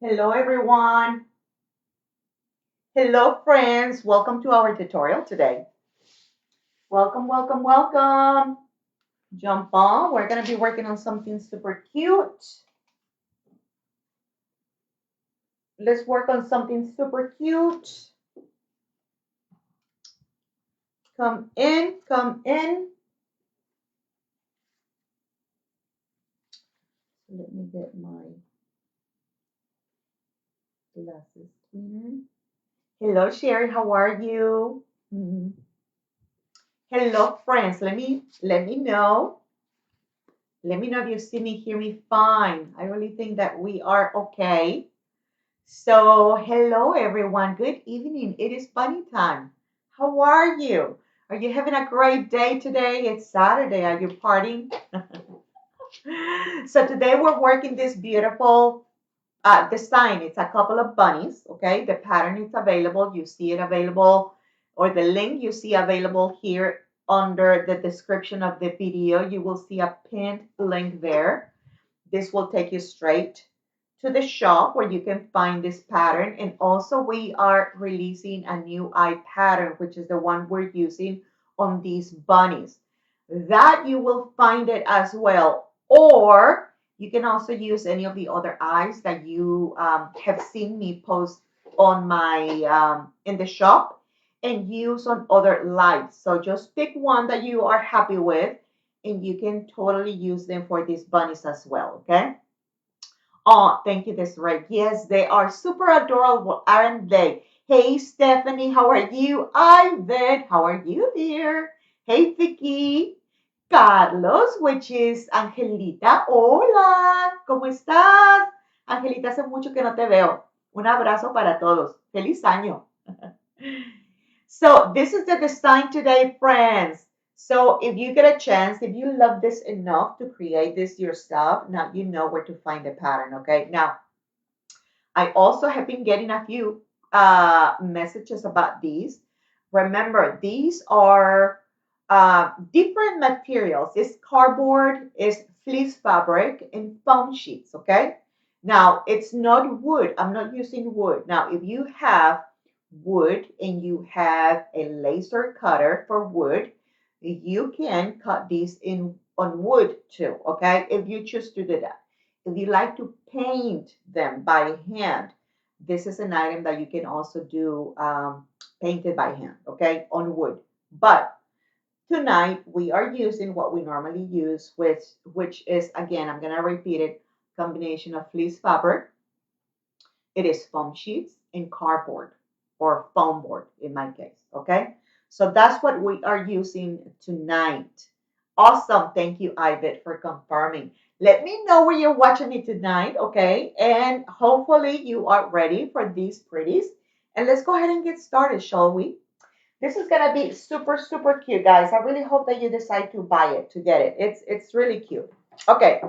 Hello everyone. Hello friends. Welcome to our tutorial today. Welcome, welcome, welcome. Jump on. We're going to be working on something super cute. Let's work on something super cute. Come in, come in. Let me get my glasses cleaner. Hello Sherry, how are you? Mhm. Hello friends. Let me know. Let me know if you see me, hear me fine. I really think that we are okay. So, hello everyone. Good evening. It is bunny time. How are you? Are you having a great day today? It's Saturday. Are you partying? So today we're working this beautiful design. It's a couple of bunnies. Okay, the pattern is available. You see it available, or the link you see available here under the description of the video. You will see a pinned link there. This will take you straight to the shop where you can find this pattern. And also we are releasing a new eye pattern, which is the one we're using on these bunnies. That you will find it as well. Or you can also use any of the other eyes that you have seen me post on my in the shop and use on other lives. So just pick one that you are happy with and you can totally use them for these bunnies as well, okay? Oh, thank you, Desiree. Yes, they are super adorable, aren't they? Hey, Stephanie, how are you? Ivan, how are you, dear? Hey, Vicky. Carlos, which is Angelita. Hola, ¿cómo estás? Angelita, hace mucho que no te veo. Un abrazo para todos. Feliz año. So this is the design today, friends. So if you get a chance, if you love this enough to create this yourself, now you know where to find the pattern, okay? Now, I also have been getting a few messages about these. Remember, these are different materials. It's cardboard, it's fleece fabric, and foam sheets, okay? Now, it's not wood. I'm not using wood. Now, if you have wood and you have a laser cutter for wood, you can cut these in on wood too, okay? If you choose to do that. If you like to paint them by hand, this is an item that you can also do painted by hand, okay, on wood. But tonight we are using what we normally use, which is, again, I'm going to repeat it, combination of fleece fabric. It is foam sheets and cardboard or foam board in my case, okay? So that's what we are using tonight. Awesome. Thank you, Ivet, for confirming. Let me know where you're watching me tonight, okay? And hopefully you are ready for these pretties. And let's go ahead and get started, shall we? This is gonna be super, super cute, guys. I really hope that you decide to buy it, to get it. It's really cute. Okay,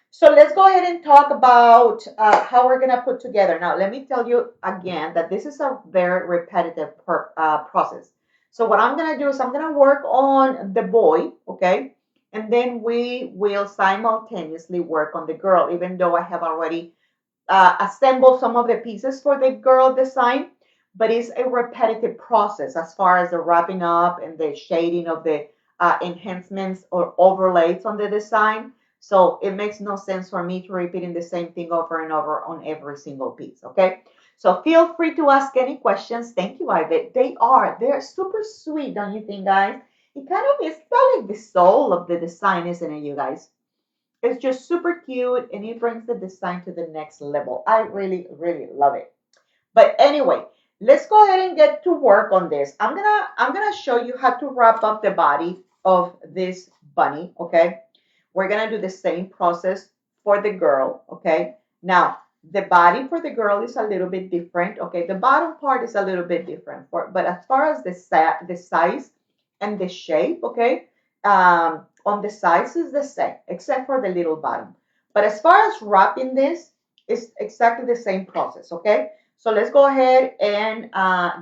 so let's go ahead and talk about how we're gonna put together. Now, let me tell you again that this is a very repetitive process. So what I'm gonna do is I'm gonna work on the boy, okay? And then we will simultaneously work on the girl, even though I have already assembled some of the pieces for the girl design, but it's a repetitive process as far as the wrapping up and the shading of the enhancements or overlays on the design. So it makes no sense for me to repeating the same thing over and over on every single piece, okay? So feel free to ask any questions. Thank you, Ivy. They're super sweet, don't you think, guys? It kind of is kind of like the soul of the design, isn't it, you guys? It's just super cute and it brings the design to the next level. I really, really love it. But anyway, let's go ahead and get to work on this. I'm gonna show you how to wrap up the body of this bunny, okay? We're gonna do the same process for the girl, okay? Now, the body for the girl is a little bit different, okay? The bottom part is a little bit different, but as far as the size and the shape, okay? On the sides is the same, except for the little bottom. But as far as wrapping this, it's exactly the same process, okay? So let's go ahead and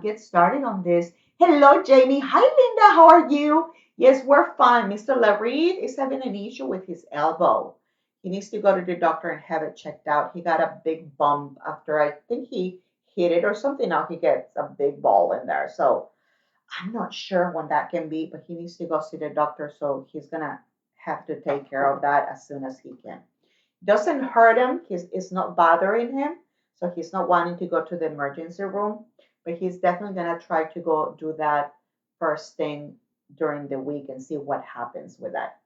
get started on this. Hello, Jamie. Hi, Linda. How are you? Yes, we're fine. Mr. Lareed is having an issue with his elbow. He needs to go to the doctor and have it checked out. He got a big bump after I think he hit it or something. Now he gets a big ball in there. So I'm not sure when that can be, but he needs to go see the doctor. So he's gonna have to take care of that as soon as he can. Doesn't hurt him. It's not bothering him. So he's not wanting to go to the emergency room, but he's definitely gonna try to go do that first thing during the week and see what happens with that.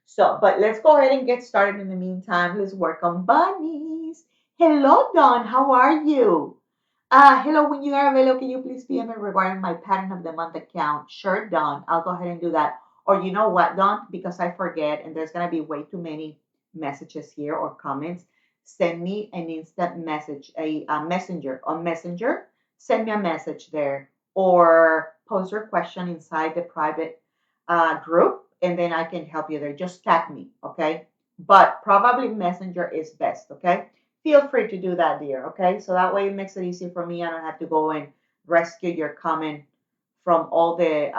So, but let's go ahead and get started in the meantime. Let's work on bunnies. Hello, Dawn. How are you? Hello, when you are available, can you please PM me regarding my pattern of the month account? Sure, Dawn. I'll go ahead and do that. Or you know what, Dawn? Because I forget, and there's going to be way too many messages here or comments. Send me an instant message, a messenger on Messenger. Send me a message there or post your question inside the private group, and then I can help you there. Just tag me, okay? But probably Messenger is best, okay? Feel free to do that, dear, okay? So that way it makes it easy for me. I don't have to go and rescue your comment from all the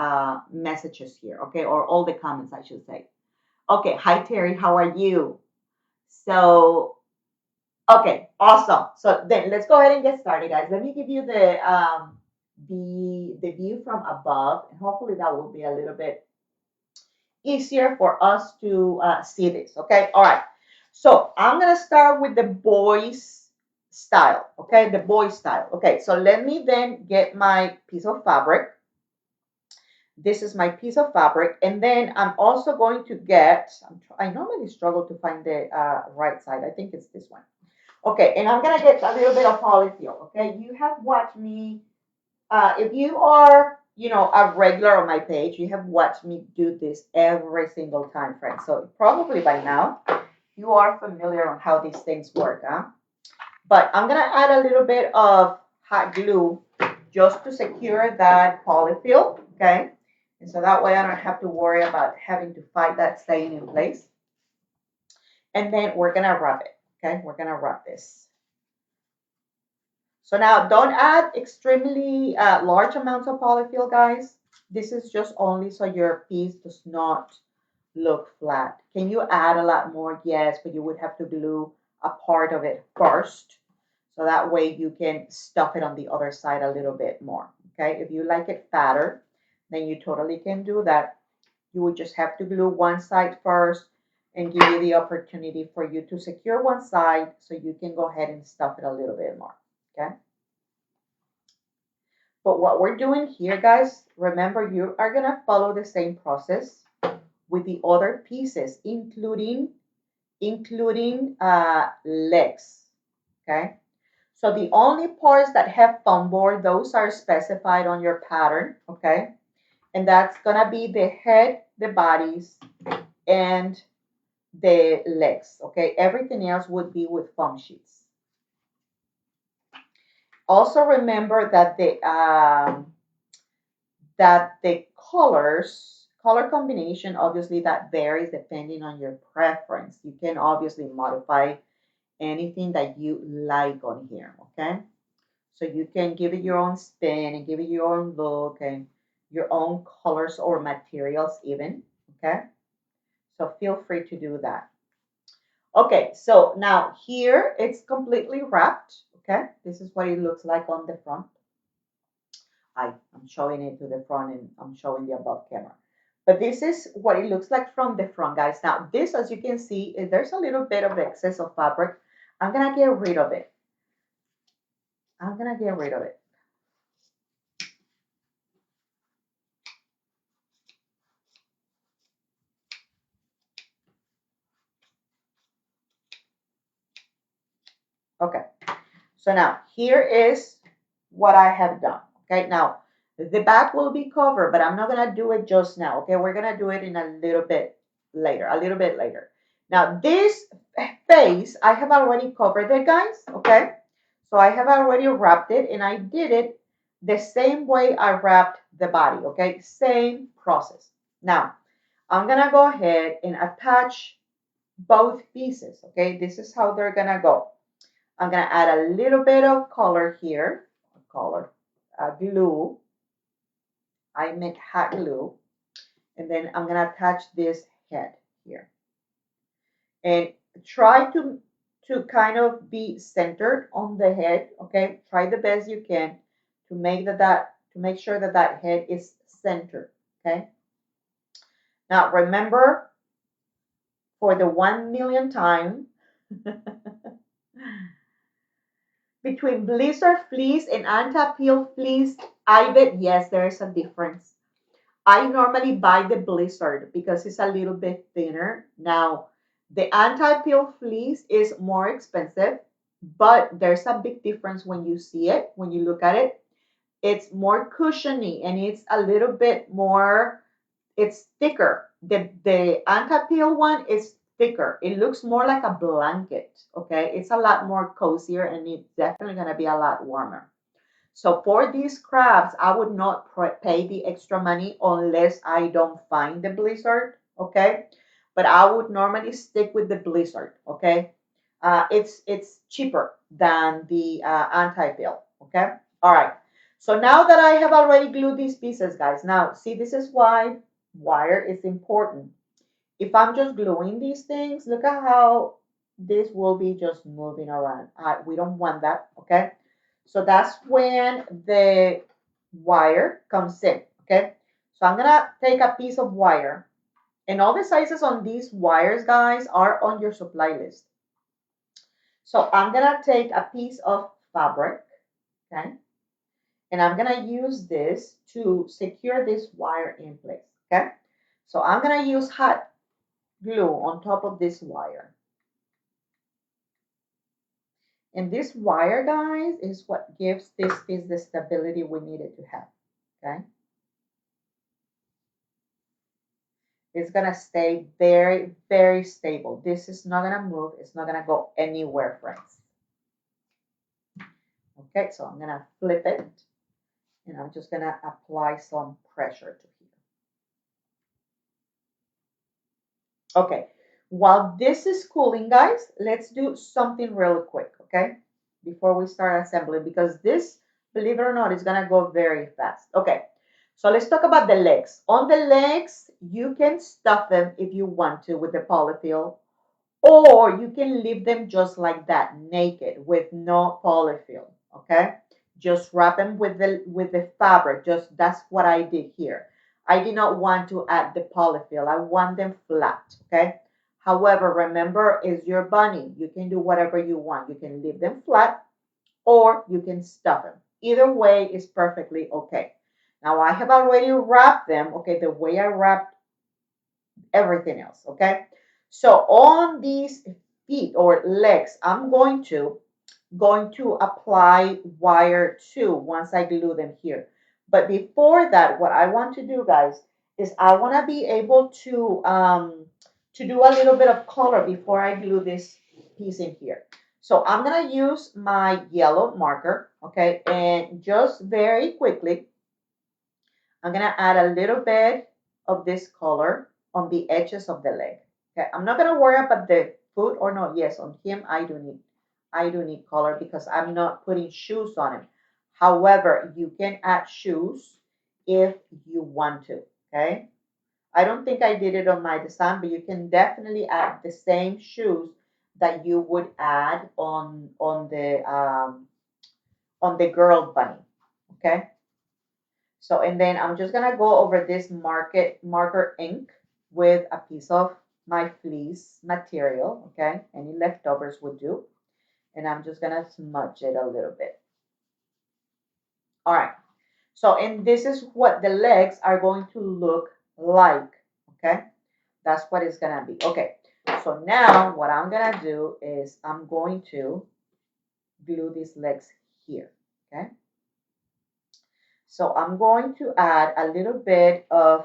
messages here, okay? Or all the comments, I should say. Okay, hi, Terry. How are you? So, okay, awesome. So then let's go ahead and get started, guys. Let me give you the view from above, and hopefully that will be a little bit easier for us to see this. Okay, all right. So I'm gonna start with the boys style. Okay, the boy style. Okay, so let me then get my piece of fabric. This is my piece of fabric, and then I'm also going to get. I normally struggle to find the right side. I think it's this one. Okay, and I'm gonna get a little bit of polyfill. Okay, you have watched me. If you are, a regular on my page, you have watched me do this every single time, friends. So probably by now you are familiar on how these things work, huh? But I'm gonna add a little bit of hot glue just to secure that polyfill, okay? And so that way I don't have to worry about having to fight that staying in place. And then we're gonna rub it, okay? We're gonna rub this. So now don't add extremely large amounts of polyfill, guys. This is just only so your piece does not look flat. Can you add a lot more? Yes, but you would have to glue a part of it first. So that way you can stuff it on the other side a little bit more. Okay, if you like it fatter, then you totally can do that. You would just have to glue one side first and give you the opportunity for you to secure one side so you can go ahead and stuff it a little bit more. Okay. But what we're doing here, guys, remember you are going to follow the same process with the other pieces, including legs. Okay. So the only parts that have foam board, those are specified on your pattern. Okay. And that's going to be the head, the bodies, and the legs. Okay. Everything else would be with foam sheets. Also remember that the color combination, obviously that varies depending on your preference. You can obviously modify anything that you like on here, okay? So you can give it your own spin and give it your own look and your own colors or materials even, okay? So feel free to do that. Okay, so now here it's completely wrapped, okay? This is what it looks like on the front. I'm showing it to the front and I'm showing the above camera. But this is what it looks like from the front, guys. Now, this, as you can see, there's a little bit of excess of fabric. I'm going to get rid of it. I'm going to get rid of it. Okay. So now, here is what I have done. Okay. Now, the back will be covered, but I'm not going to do it just now. Okay. We're going to do it in a little bit later. Now, this face, I have already covered it, guys. Okay. So I have already wrapped it, and I did it the same way I wrapped the body. Okay. Same process. Now, I'm going to go ahead and attach both pieces. Okay. This is how they're going to go. I'm going to add a little bit of color here. Glue. I meant hot glue. And then I'm going to attach this head here. and try to kind of be centered on the head. Okay, try the best you can to make sure that that head is centered. Okay, now remember, for the 1 million time, between blizzard fleece and anti-peel fleece, I bet yes, there's a difference. I normally buy the blizzard because it's a little bit thinner. Now, the anti-peel fleece is more expensive, but there's a big difference when you see it, when you look at it. It's more cushiony and it's a little bit more, it's thicker. The anti-peel one is thicker. It looks more like a blanket, okay? It's a lot more cozier and it's definitely gonna be a lot warmer. So for these crafts, I would not pay the extra money unless I don't find the blizzard, okay? But I would normally stick with the blizzard, okay? It's cheaper than the anti-peel, okay? All right. So now that I have already glued these pieces, guys, now see, this is why wire is important. If I'm just gluing these things, look at how this will be just moving around. We don't want that, okay? So that's when the wire comes in, okay? So I'm gonna take a piece of wire, and all the sizes on these wires, guys, are on your supply list. So I'm gonna take a piece of fabric, okay? And I'm gonna use this to secure this wire in place, okay? So I'm gonna use hot glue on top of this wire. And this wire, guys, is what gives this piece the stability we needed to have, okay? It's gonna stay very, very stable. This is not gonna move. It's not gonna go anywhere, friends. Okay, so I'm gonna flip it and I'm just gonna apply some pressure to here. Okay, while this is cooling, guys, let's do something really quick, okay? Before we start assembling, because this, believe it or not, is gonna go very fast. Okay, so let's talk about the legs. On the legs, you can stuff them if you want to with the polyfill, or you can leave them just like that, naked, with no polyfill, okay? Just wrap them with the fabric. Just that's what I did here. I did not want to add the polyfill. I want them flat, okay? However, remember, it's your bunny. You can do whatever you want. You can leave them flat or you can stuff them. Either way is perfectly okay. Now I have already wrapped them, okay, the way I wrapped everything else, okay? So on these feet or legs, I'm going to apply wire 2 once I glue them here. But before that, what I want to do, guys, is I want to be able to do a little bit of color before I glue this piece in here. So I'm going to use my yellow marker, okay, and just very quickly, I'm going to add a little bit of this color on the edges of the leg. Okay, I'm not going to worry about the foot or no. Yes, on him I do need color because I'm not putting shoes on him. However, you can add shoes if you want to. Okay, I don't think I did it on my design, but you can definitely add the same shoes that you would add on the girl bunny. Okay. So, and then I'm just gonna go over this marker ink with a piece of my fleece material, okay? Any leftovers would do. And I'm just gonna smudge it a little bit. All right. So, and this is what the legs are going to look like, okay? That's what it's gonna be. Okay. So now what I'm gonna do is I'm going to glue these legs here, okay? So I'm going to add a little bit of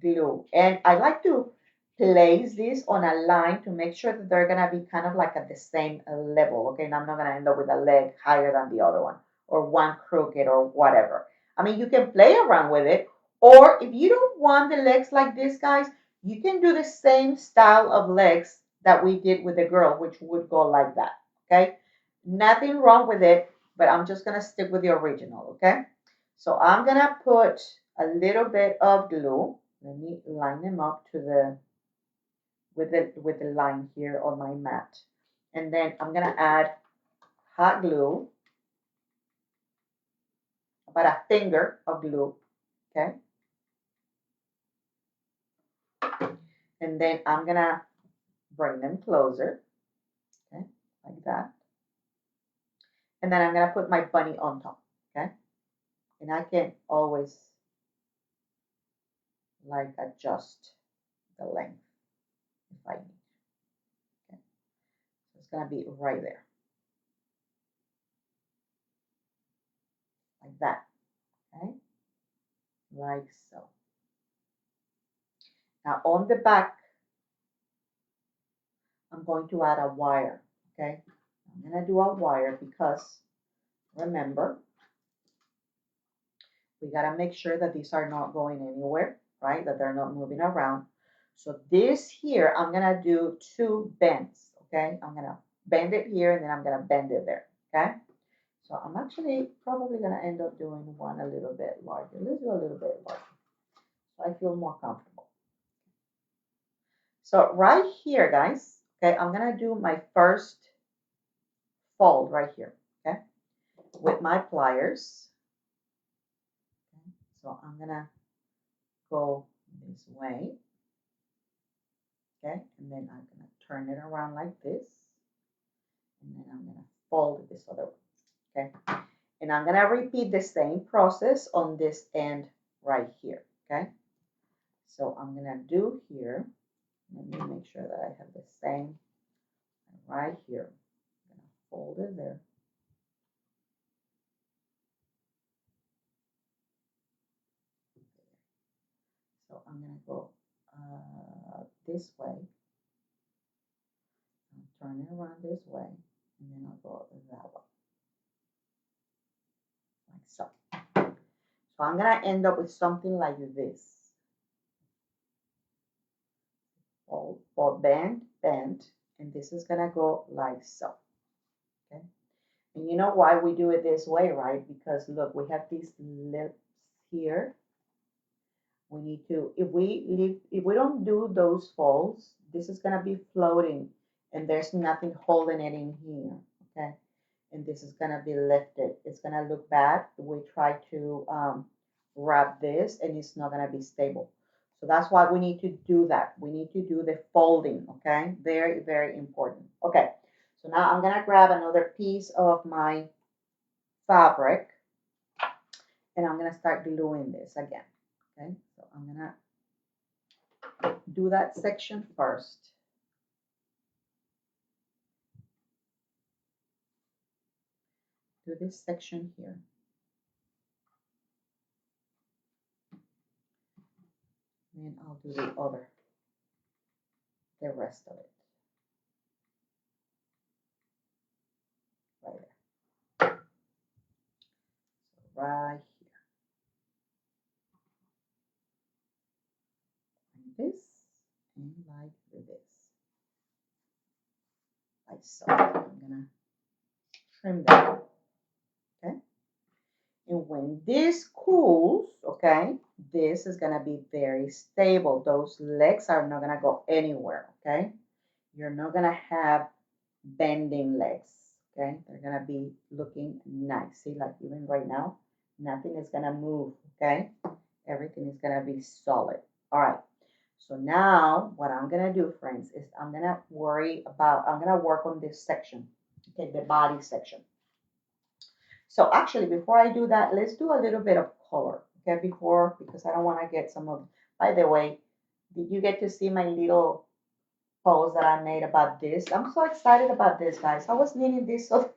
glue. And I like to place this on a line to make sure that they're gonna be kind of like at the same level, okay? And I'm not gonna end up with a leg higher than the other one or one crooked or whatever. I mean, you can play around with it, or if you don't want the legs like this, guys, you can do the same style of legs that we did with the girl, which would go like that, okay? Nothing wrong with it, but I'm just gonna stick with the original, okay? So I'm gonna put a little bit of glue. Let me line them up to with the line here on my mat. And then I'm gonna add hot glue, about a finger of glue, okay? And then I'm gonna bring them closer, okay, like that. And then I'm gonna put my bunny on top, okay? And I can always like adjust the length if I need. Okay, so it's gonna be right there, like that, okay, like so. Now on the back, I'm going to add a wire, okay? I'm gonna do a wire because remember, we gotta make sure that these are not going anywhere, right? That they're not moving around. So this here, I'm gonna do 2 bends, okay? I'm gonna bend it here and then I'm gonna bend it there, okay? So I'm actually probably gonna end up doing one a little bit larger. Let's do a little bit larger so I feel more comfortable. So right here, guys, okay, I'm gonna do my first fold right here, okay, with my pliers. Okay, so I'm gonna go this way, okay, and then I'm gonna turn it around like this, and then I'm gonna fold it this other way, okay, and I'm gonna repeat the same process on this end right here, okay. So I'm gonna do here, let me make sure that I have the same right here. I'm gonna fold it there. So I'm gonna go this way, I'll turn it around this way, and then I'll go that way, like so. So I'm gonna end up with something like this. Fold, bend, bend, and this is gonna go like so. Okay. And you know why we do it this way, right? Because look, we have these lips here. We need to, if we don't do those folds, this is gonna be floating and there's nothing holding it in here, okay? And this is gonna be lifted. It's gonna look bad. We try to wrap this and it's not gonna be stable. So that's why we need to do that. We need to do the folding, okay? Very, very important. Okay, so now I'm gonna grab another piece of my fabric and I'm gonna start gluing this again, okay? So I'm gonna do that section first. Do this section here. And I'll do the rest of it. Right there. So right here. Like this and like this. Like so. I'm gonna trim that. Okay. And when this cools, okay, this is gonna be very stable. Those legs are not gonna go anywhere, okay? You're not gonna have bending legs, okay? They're gonna be looking nice. See, like even right now, nothing is gonna move, okay? Everything is gonna be solid. All right. So now what I'm gonna do, friends, is I'm gonna work on this section, okay, the body section. So actually, before I do that, let's do a little bit of color, okay, because I don't want to get some of, by the way, did you get to see my little post that I made about this? I'm so excited about this, guys. I was needing this so,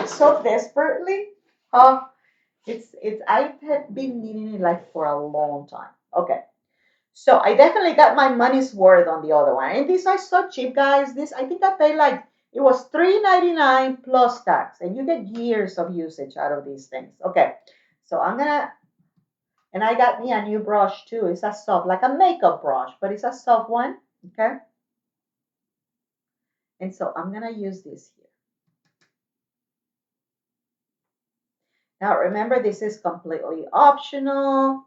so desperately. Oh, I have been needing it like for a long time. Okay. So I definitely got my money's worth on the other one. And these are so cheap, guys. This, I think I paid like, it was $3.99 plus tax. And you get years of usage out of these things. Okay. So I'm gonna, and I got me a new brush too. It's a soft, like a makeup brush, but it's a soft one. Okay. And so I'm gonna use this here. Now remember, this is completely optional.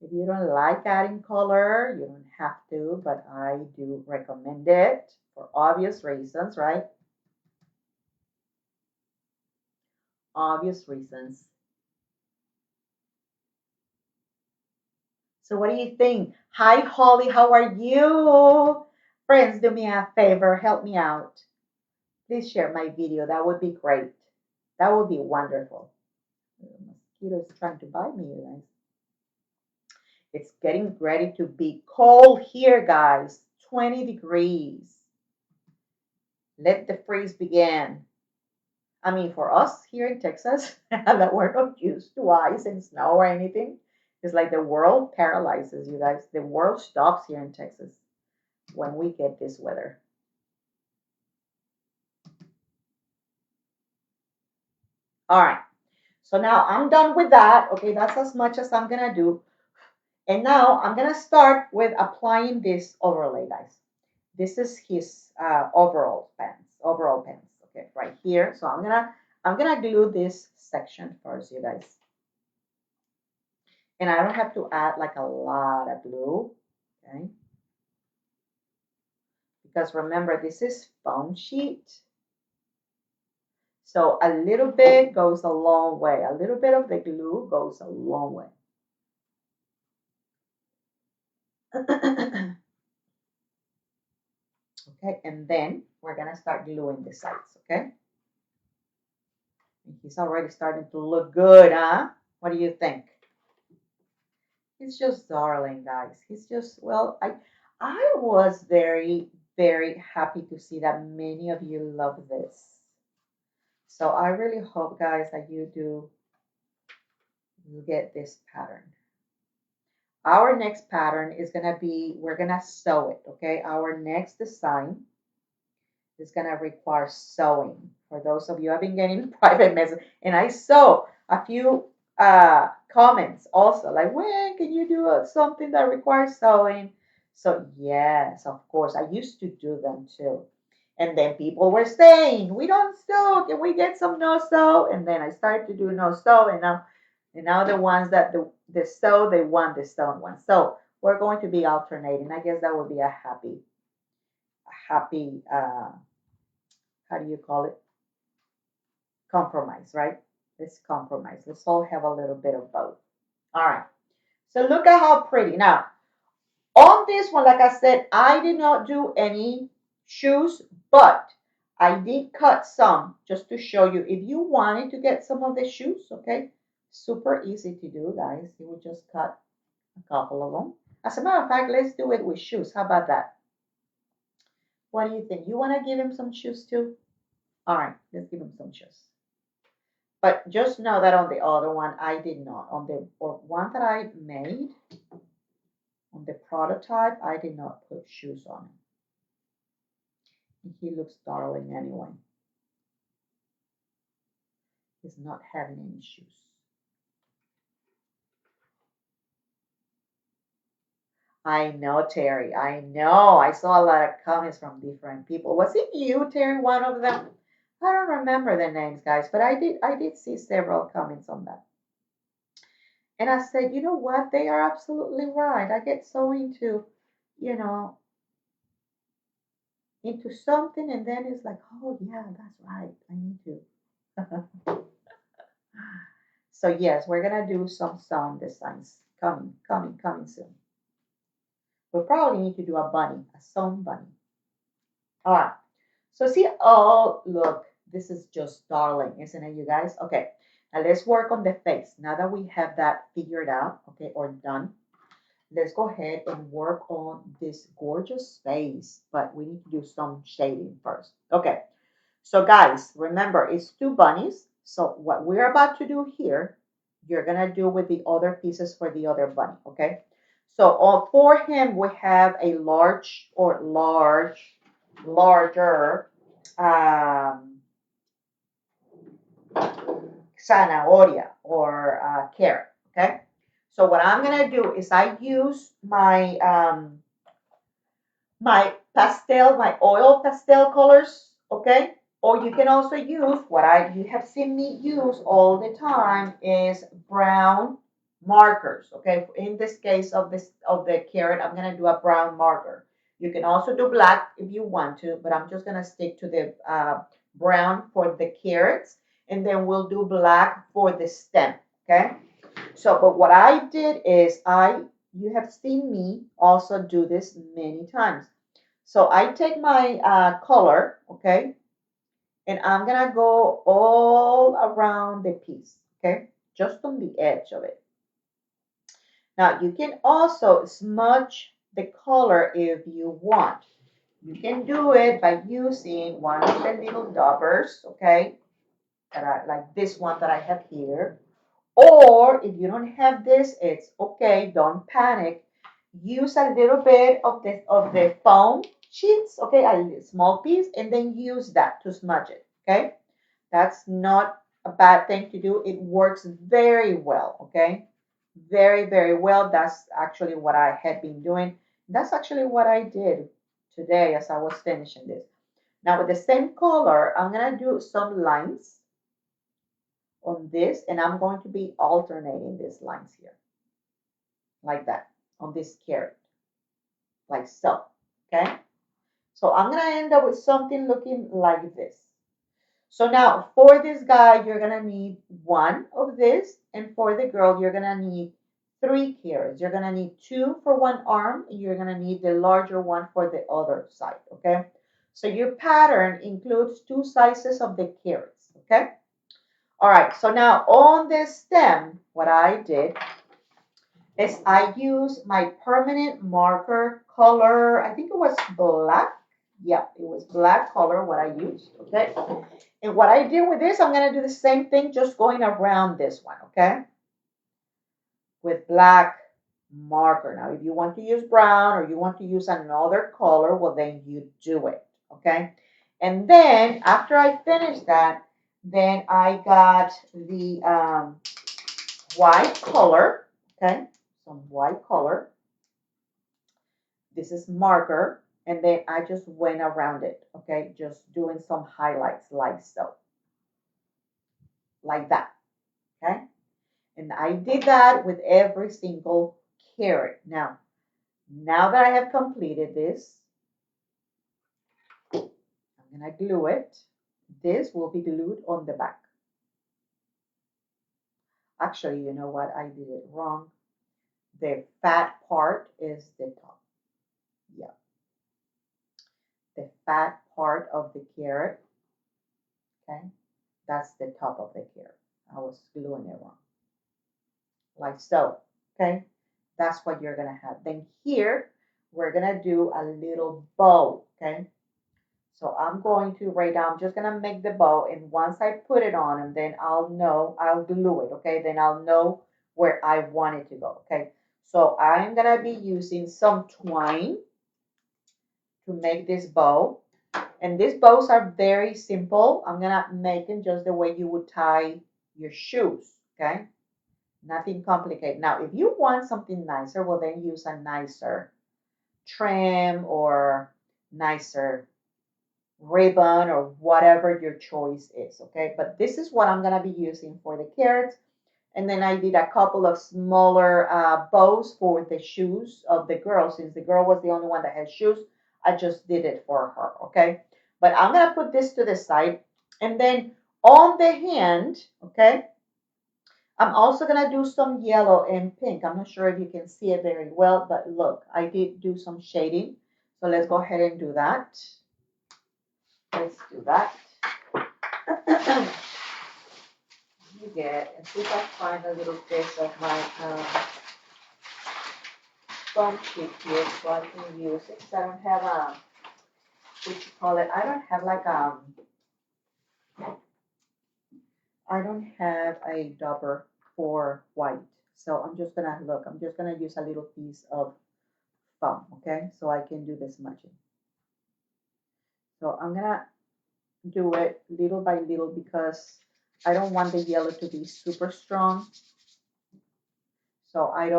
If you don't like adding color, you don't have to, but I do recommend it for obvious reasons, right? Obvious reasons. So what do you think? Hi, Holly, how are you? Friends, do me a favor, help me out. Please share my video. That would be great. That would be wonderful. The mosquito is trying to bite me, you guys. It's getting ready to be cold here, guys. 20 degrees. Let the freeze begin. I mean, for us here in Texas, that we're not used to ice and snow or anything, it's like the world paralyzes, you guys. The world stops here in Texas when we get this weather. All right. So now I'm done with that. Okay, that's as much as I'm gonna do. And now I'm gonna start with applying this overlay, guys. This is his overall pants. Overall pants. Okay, right here. So I'm gonna glue this section first, you guys. And I don't have to add like a lot of glue. Okay. Because remember, this is foam sheet. So a little bit goes a long way. A little bit of the glue goes a long way. Okay, and then we're gonna start gluing the sides, okay? He's already starting to look good, huh? What do you think? He's just darling, guys. He's just, well, I was very, very happy to see that many of you love this. So I really hope, guys, that you get this pattern. Our next pattern is gonna be, we're gonna sew it, okay? Our next design is gonna require sewing. For those of you, I've been getting private messages, and I saw a few comments also, like, when can you do something that requires sewing? So yes, of course, I used to do them too. And then people were saying, we don't sew, can we get some no sew? And then I started to do no sew, and now the ones that the sew, they want the sewn one. So we're going to be alternating. I guess that would be a happy how do you call it? Compromise, right? Let's compromise. Let's all have a little bit of both. All right. So look at how pretty. Now, on this one, like I said, I did not do any shoes, but I did cut some just to show you. If you wanted to get some of the shoes, okay, super easy to do, guys. You would just cut a couple of them. As a matter of fact, let's do it with shoes. How about that? What do you think? You want to give him some shoes too? All right, let's give him some shoes. But just know that on the other one, I did not. On the one that I made, on the prototype, I did not put shoes on him. He looks darling anyway. He's not having any shoes. I know, Terry. I know. I saw a lot of comments from different people. Was it you, Terry, one of them? I don't remember the names, guys, but I did see several comments on that. And I said, you know what? They are absolutely right. I get so into, you know, into something, and then it's like, oh yeah, that's right. I need to. So yes, we're gonna do some sound designs coming soon. We'll probably need to do a bunny, a sewn bunny. All right. So see, oh look, this is just darling, isn't it, you guys? Okay, now let's work on the face. Now that we have that figured out, okay, or done, let's go ahead and work on this gorgeous face, but we need to do some shading first. Okay, so guys, remember it's two bunnies. So what we're about to do here, you're gonna do with the other pieces for the other bunny, okay? So for him, we have a larger um, zanahoria or carrot, okay? So what I'm gonna do is I use my pastel, my oil pastel colors, okay? Or you can also use what you have seen me use all the time is brown, markers. Okay, in this case of the carrot, I'm gonna do a brown marker. You can also do black if you want to, but I'm just gonna stick to the brown for the carrots, and then we'll do black for the stem. Okay, so but what I did is you have seen me also do this many times. So I take my color, okay, and I'm gonna go all around the piece, okay, just on the edge of it. Now you can also smudge the color if you want. You can do it by using one of the little daubers, okay, like this one that I have here. Or if you don't have this, it's okay, don't panic. Use a little bit of the foam sheets, okay, a small piece, and then use that to smudge it, okay? That's not a bad thing to do. It works very well, okay? Very, very well. That's actually what I had been doing. That's actually what I did today as I was finishing this. Now with the same color, I'm gonna do some lines on this, and I'm going to be alternating these lines here, like that, on this carrot, like so, okay? So I'm gonna end up with something looking like this. So now for this guy, you're gonna need one of this, and for the girl, you're gonna need 3 carrots. You're gonna need 2 for one arm, and you're gonna need the larger one for the other side, okay? So your pattern includes 2 sizes of the carrots, okay? All right, so now on this stem, what I did is I used my permanent marker color. I think it was black. Yeah, it was black color what I used, okay? And what I did with this, I'm gonna do the same thing, just going around this one, okay? With black marker. Now, if you want to use brown or you want to use another color, well, then you do it, okay? And then after I finish that, then I got the white color, okay? Some white color. This is marker. And then I just went around it, okay? Just doing some highlights like so. Like that, okay? And I did that with every single carrot. Now that I have completed this, I'm gonna glue it. This will be glued on the back. Actually, you know what? I did it wrong. The fat part is the top. Yeah. The fat part of the carrot, okay? That's the top of the carrot. I was gluing it wrong. Like so, okay? That's what you're gonna have. Then here, we're gonna do a little bow, okay? So I'm going to right now, I'm just gonna make the bow, and once I put it on, and then I'll glue it, okay? Then I'll know where I want it to go, okay? So I'm gonna be using some twine to make this bow. And these bows are very simple. I'm gonna make them just the way you would tie your shoes, okay? Nothing complicated. Now, if you want something nicer, well, then use a nicer trim or nicer ribbon or whatever your choice is, okay? But this is what I'm gonna be using for the carrots. And then I did a couple of smaller bows for the shoes of the girl. Since the girl was the only one that had shoes, I just did it for her, okay? But I'm gonna put this to the side. And then on the hand, okay, I'm also gonna do some yellow and pink. I'm not sure if you can see it very well, but look, I did do some shading. So let's go ahead and do that. Let's do that. You get, and see if I find a little bit of my foam sheet here so I can use it. Because I don't have a, what you call it, I don't have a dauber for white. So I'm just gonna, look, I'm just gonna use a little piece of foam, okay? So I can do the smudging. So I'm gonna do it little by little because I don't want the yellow to be super strong. So I'm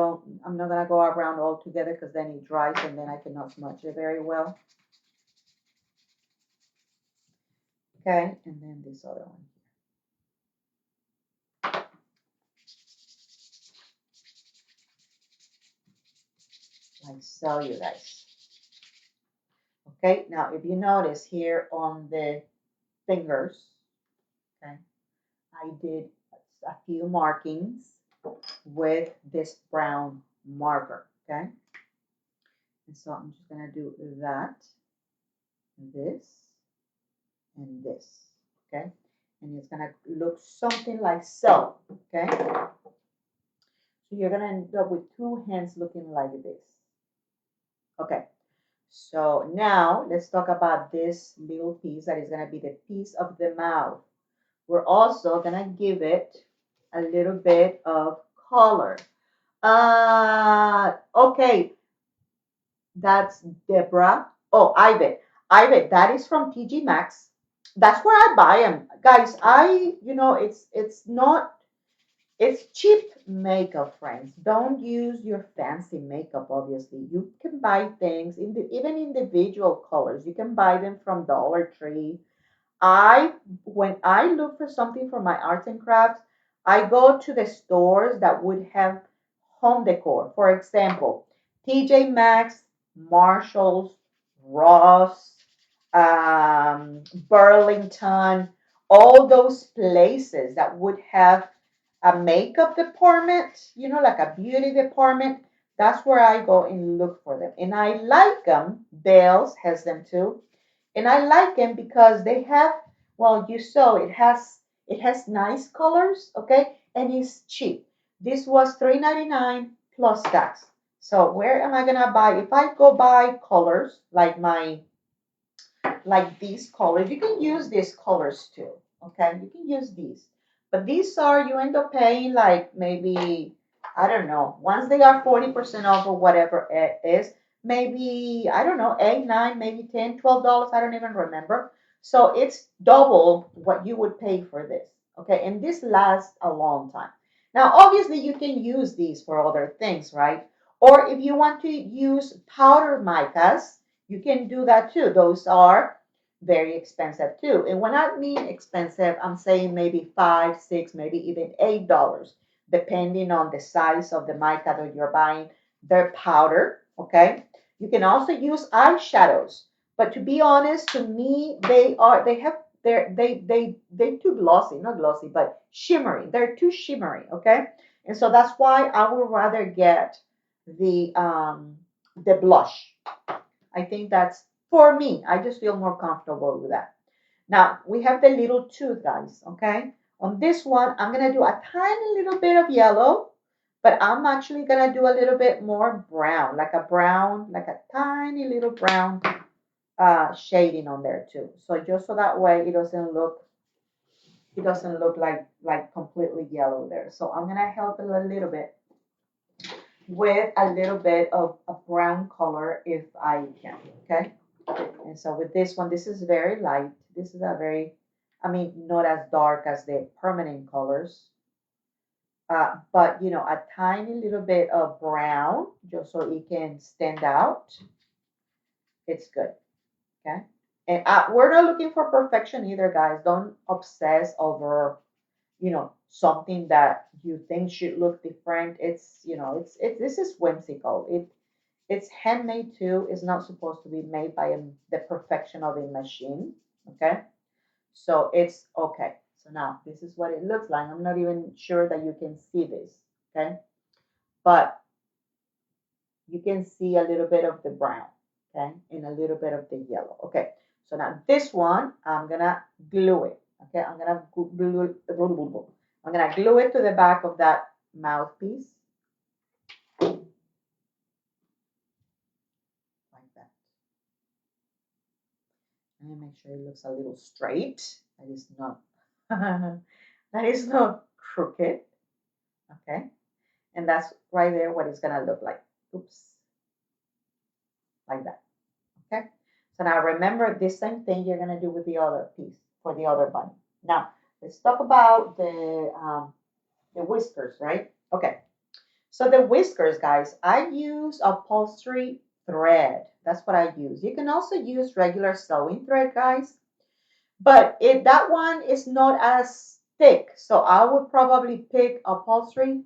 not gonna go around all together because then it dries and then I cannot smudge it very well. Okay, and then this other one. like so, you guys. Okay, now if you notice here on the fingers, okay, I did a few markings with this brown marker, okay? And so I'm just gonna do that, this, and this, okay? And it's gonna look something like so, okay? So you're gonna end up with two hands looking like this. Okay, so now let's talk about this little piece that is gonna be the piece of the mouth. We're also gonna give it a little bit of color. Okay, that's Deborah. Oh, Ivet. Ivet, that is from TG Maxx. That's where I buy them. Guys, it's not, it's cheap makeup, friends. Don't use your fancy makeup, obviously. You can buy things, even individual colors. You can buy them from Dollar Tree. When I look for something for my arts and crafts, I go to the stores that would have home decor. For example, TJ Maxx, Marshalls, Ross, Burlington, all those places that would have a makeup department, like a beauty department. That's where I go and look for them. And I like them. Bales has them too. And I like them because they have, well, you saw it has nice colors, okay, and it's cheap. This was $3.99 plus tax. So where am I gonna buy? If I go buy colors like these colors, you can use these colors too. Okay, you can use these, but these are, you end up paying like maybe, I don't know, once they are 40% off or whatever it is, maybe, I don't know, 8, 9, maybe 10, $12. I don't even remember. So it's double what you would pay for this. Okay, and this lasts a long time. Now obviously you can use these for other things, right? Or if you want to use powder micas, you can do that too. Those are very expensive too. And when I mean expensive, I'm saying maybe 5, 6, maybe even $8, depending on the size of the mica that you're buying. They're powder, okay? You can also use eyeshadows, but to be honest, to me, they're too glossy, not glossy, but shimmery. They're too shimmery, okay? And so that's why I would rather get the blush. I think that's, for me, I just feel more comfortable with that. Now we have the little tooth, guys, okay? On this one, I'm gonna do a tiny little bit of yellow, but I'm actually gonna do a little bit more brown, like a tiny little brown shading on there too. So just so that way it doesn't look like completely yellow there. So I'm gonna help it a little bit with a little bit of a brown color if I can, okay? And so with this one, this is very light. This is not as dark as the permanent colors, but a tiny little bit of brown just so it can stand out. It's good, okay? And we're not looking for perfection either, guys. Don't obsess over something that you think should look different. This is whimsical. It's handmade too. It's not supposed to be made by the perfection of a machine. Okay, so it's okay. So now this is what it looks like. I'm not even sure that you can see this. Okay, but you can see a little bit of the brown. Okay, and a little bit of the yellow. Okay, so now this one I'm gonna glue it. Okay, I'm gonna glue it to the back of that mouthpiece like that. Let me make sure it looks a little straight. That is not that is not crooked. Okay. And that's right there what it's gonna look like. Oops. Like that. Okay. So now remember this same thing you're gonna do with the other piece for the other bunny. Now let's talk about the whiskers, right? Okay. So the whiskers, guys, I use upholstery thread. That's what I use. You can also use regular sewing thread, guys. But that one is not as thick, so I would probably pick upholstery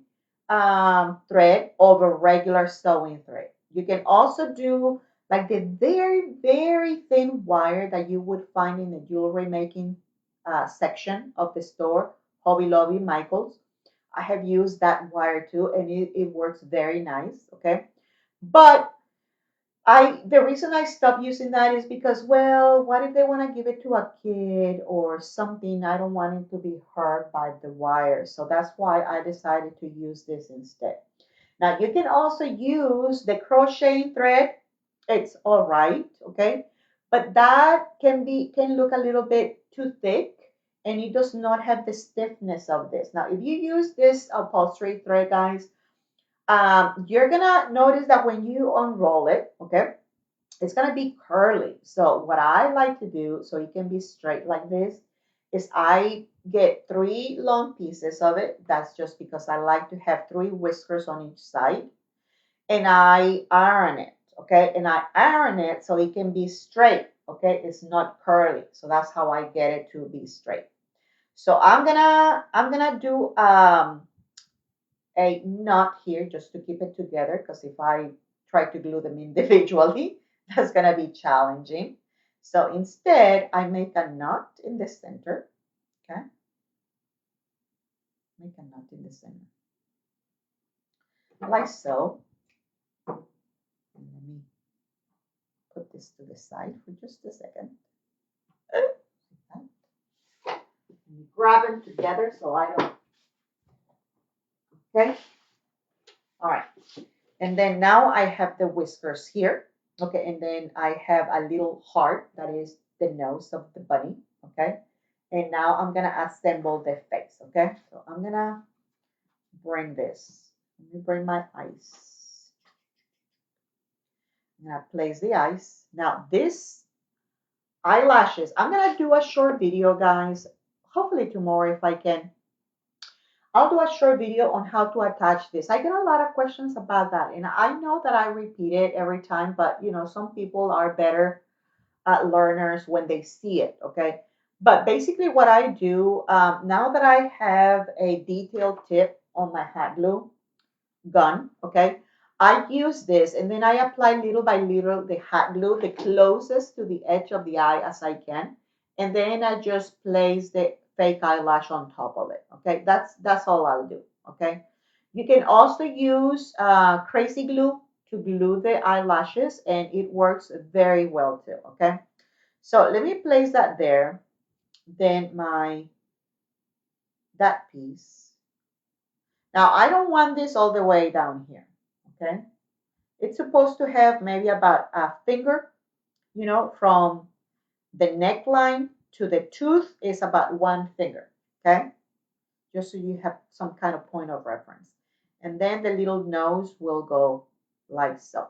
thread over regular sewing thread. You can also do like the very, very thin wire that you would find in the jewelry making section of the store, Hobby Lobby, Michaels. I have used that wire too, and it works very nice. Okay. But the reason I stopped using that is because, well, what if they want to give it to a kid or something? I don't want it to be hurt by the wire. So that's why I decided to use this instead. Now you can also use the crocheting thread. It's all right, okay? But that can look a little bit too thick and it does not have the stiffness of this. Now, if you use this upholstery thread, guys, you're gonna notice that when you unroll it, okay, it's gonna be curly. So what I like to do, so it can be straight like this, is I get 3 long pieces of it. That's just because I like to have 3 whiskers on each side, and I iron it, okay? And I iron it so it can be straight, okay? It's not curly. So that's how I get it to be straight. So I'm gonna do a knot here just to keep it together, because if I try to glue them individually, that's gonna be challenging. So instead, I make a knot in the center, okay? Make a knot in the center, like so. And let me put this to the side for just a second. Let me grab them together so I don't, okay? All right. And then now I have the whiskers here. Okay, and then I have a little heart that is the nose of the bunny. Okay, and now I'm gonna assemble the face. Okay, so I'm gonna bring this. Let me bring my ice. I'm gonna place the ice. Now this eyelashes, I'm gonna do a short video, guys. Hopefully tomorrow if I can. I'll do a short video on how to attach this. I get a lot of questions about that, and I know that I repeat it every time, but some people are better learners when they see it. Okay, but basically what I do, now that I have a detailed tip on my hot glue gun, okay, I use this and then I apply little by little the hot glue the closest to the edge of the eye as I can, and then I just place the fake eyelash on top of it. Okay, that's all I'll do. Okay, you can also use crazy glue to glue the eyelashes, and it works very well too. Okay, so let me place that there. Then that piece. Now I don't want this all the way down here. Okay. It's supposed to have maybe about a finger, from the neckline to the tooth is about 1 finger. Okay. Just so you have some kind of point of reference. And then the little nose will go like so.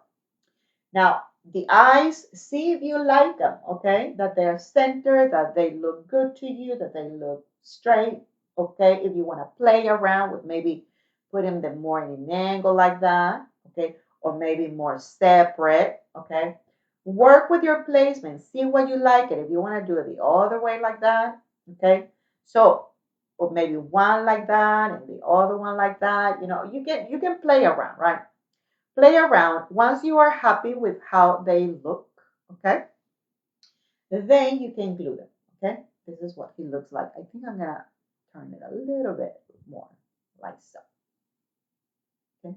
Now, the eyes, see if you like them, okay? That they're centered, that they look good to you, that they look straight, okay? If you want to play around with maybe putting them more in an angle like that, okay? Or maybe more separate, okay? Work with your placement, see what you like it. If you want to do it the other way like that, okay? So, or maybe one like that and the other one like that, you can play around, right? Play around. Once you are happy with how they look, okay, then you can glue them. Okay, this is what he looks like. I think I'm gonna turn it a little bit more like so. Okay,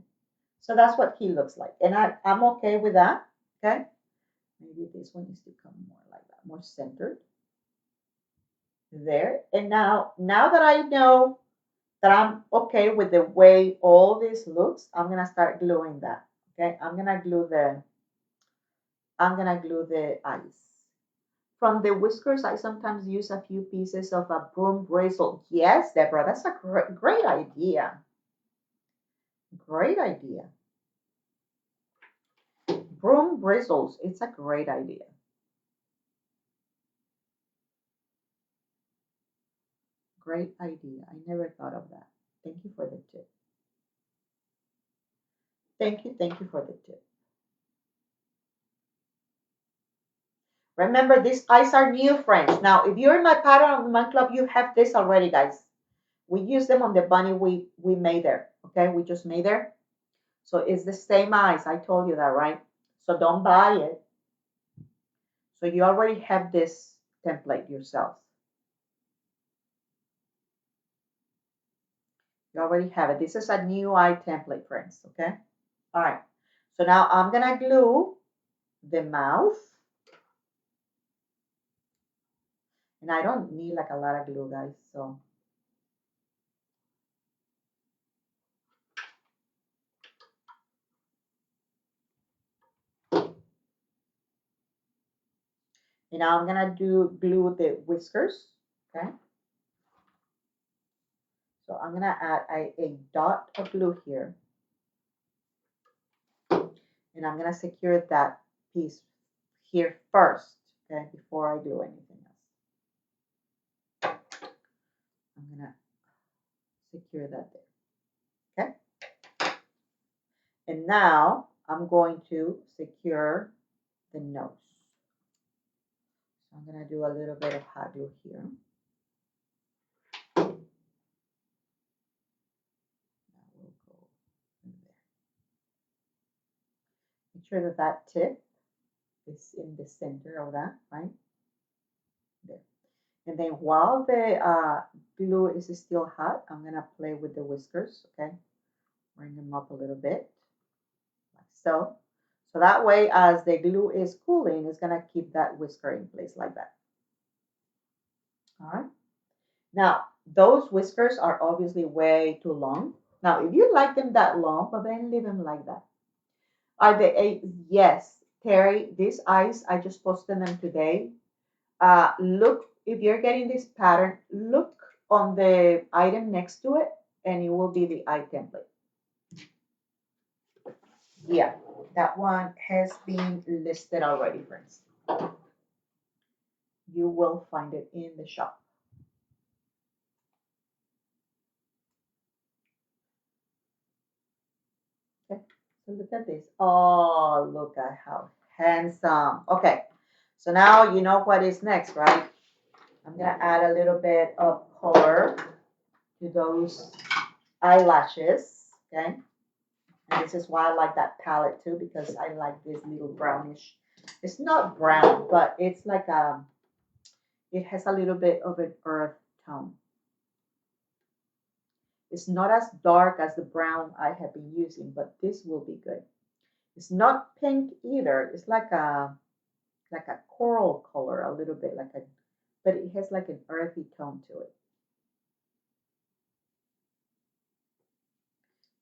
so that's what he looks like, and I'm okay with that. Okay, maybe this one needs to come more like that, more centered there. And now that I know that I'm okay with the way all this looks, I'm gonna start gluing that. Okay, I'm gonna glue the eyes. From the whiskers, I sometimes use a few pieces of a broom bristle. Yes, Deborah, that's a great idea. Great idea. Broom bristles, it's a great idea. Great idea. I never thought of that. Thank you for the tip. Thank you for the tip. Remember, these eyes are new, friends. Now, if you're in my Pattern of the Month Club, you have this already, guys. We use them on the bunny we made there. Okay, we just made there. So it's the same eyes. I told you that, right? So don't buy it. So you already have this template yourself. You already have it. This is a new eye template, friends, okay? All right. So now I'm gonna glue the mouth. And I don't need like a lot of glue, guys, so. And now I'm gonna glue the whiskers, okay? So I'm gonna add a dot of glue here. And I'm gonna secure that piece here first, okay, before I do anything else. I'm gonna secure that there, okay? And now I'm going to secure the nose. So I'm gonna do a little bit of hot glue here. That will go in there. Make sure that that tip is in the center of that, right? There. And then while the glue is still hot, I'm gonna play with the whiskers, okay? Bring them up a little bit, like so. So that way, as the glue is cooling, it's gonna keep that whisker in place like that. All right. Now, those whiskers are obviously way too long. Now, if you like them that long, but then leave them like that. Are they a yes, Terry? These eyes, I just posted them today. Look, if you're getting this pattern, look on the item next to it, and it will be the eye template. Yeah, that one has been listed already, friends. You will find it in the shop. Okay, so look at this. Oh, look at how handsome. Okay, so now you know what is next, right? I'm gonna add a little bit of color to those eyelashes, okay? And this is why I like that palette too, because I like this little brownish. It's not brown, but it's like it has a little bit of an earth tone. It's not as dark as the brown I have been using, but this will be good. It's not pink either. It's like a coral color, a little bit like a, but it has like an earthy tone to it.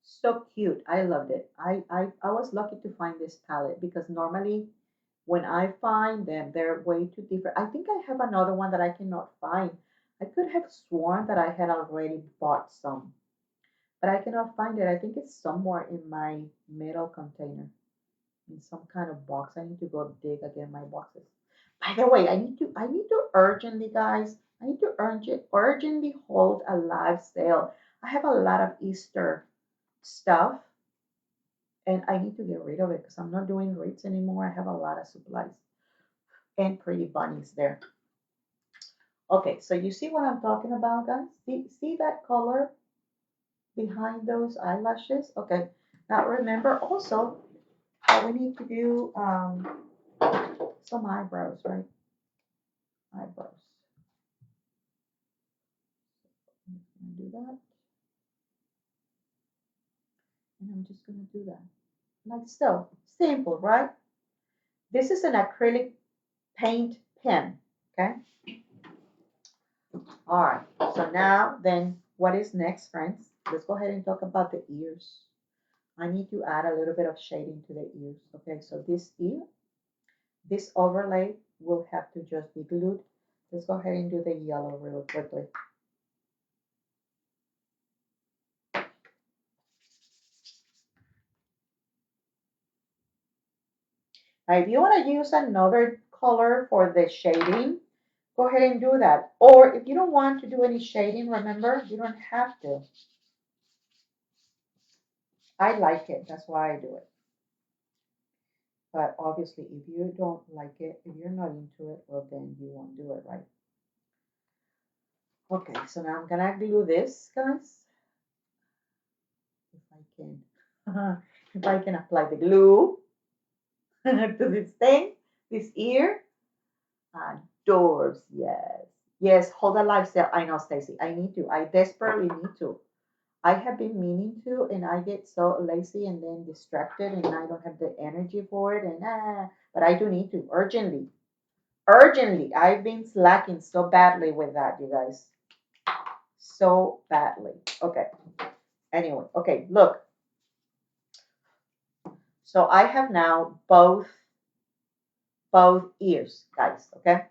So cute. I loved it. I was lucky to find this palette because normally when I find them, they're way too different. I think I have another one that I cannot find. I could have sworn that I had already bought some, but I cannot find it. I think it's somewhere in my metal container, in some kind of box. I need to go dig again my boxes. By the way, I need to urgently, guys, I need to urgently hold a live sale. I have a lot of Easter stuff and I need to get rid of it because I'm not doing rates anymore. I have a lot of supplies and pretty bunnies there. Okay, so you see what I'm talking about, guys? See that color behind those eyelashes? Okay, now remember also we need to do some eyebrows, right? Eyebrows. I'm just gonna do that, and I'm just gonna do that like so. Simple, right? This is an acrylic paint pen. Okay. All right. So now, then, what is next, friends? Let's go ahead and talk about the ears. I need to add a little bit of shading to the ears. Okay, so this ear, this overlay will have to just be glued. Let's go ahead and do the yellow real quickly. Now, if you want to use another color for the shading, go ahead and do that. Or if you don't want to do any shading, remember, you don't have to. I like it. That's why I do it. But obviously, if you don't like it, if you're not into it, well, then you won't do it, right? Okay, so now I'm gonna glue this, guys, if I can. if I can apply the glue to this thing, this ear. Doors, yes. Yes, hold a lifestyle. I know, Stacy. I need to. I desperately need to. I have been meaning to, and I get so lazy and then distracted, and I don't have the energy for it. And but I do need to urgently, urgently. I've been slacking so badly with that, you guys, so badly. Okay. Anyway, okay. Look. So I have now both ears, guys. Okay.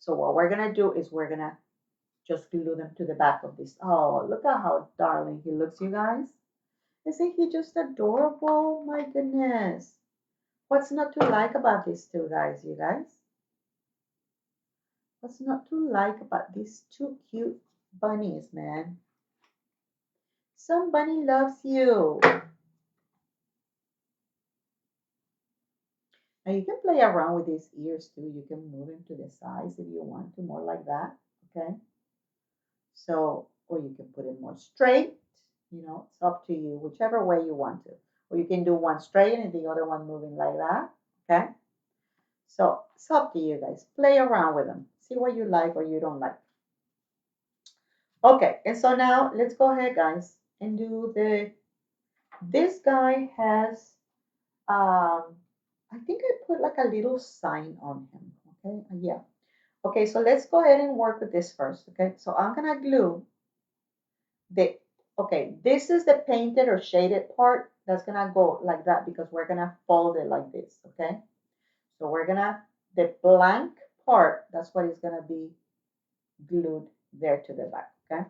So what we're gonna do is we're gonna just glue them to the back of this. Oh, look at how darling he looks, you guys. Isn't he just adorable? My goodness. What's not to like about these two guys, you guys? What's not to like about these two cute bunnies, man? Some bunny loves you. Now you can play around with these ears too. You can move them to the sides if you want to, more like that. Okay. So, or you can put it more straight. You know, it's up to you, whichever way you want to. Or you can do one straight and the other one moving like that. Okay. So it's up to you guys. Play around with them. See what you like or you don't like. Okay, and so now let's go ahead, guys, and do this guy has, I think I put like a little sign on him, okay? Yeah. Okay, so let's go ahead and work with this first, okay? So I'm gonna glue the, okay, this is the painted or shaded part that's gonna go like that because we're gonna fold it like this, okay? So we're gonna, the blank part, that's what is gonna be glued there to the back, okay?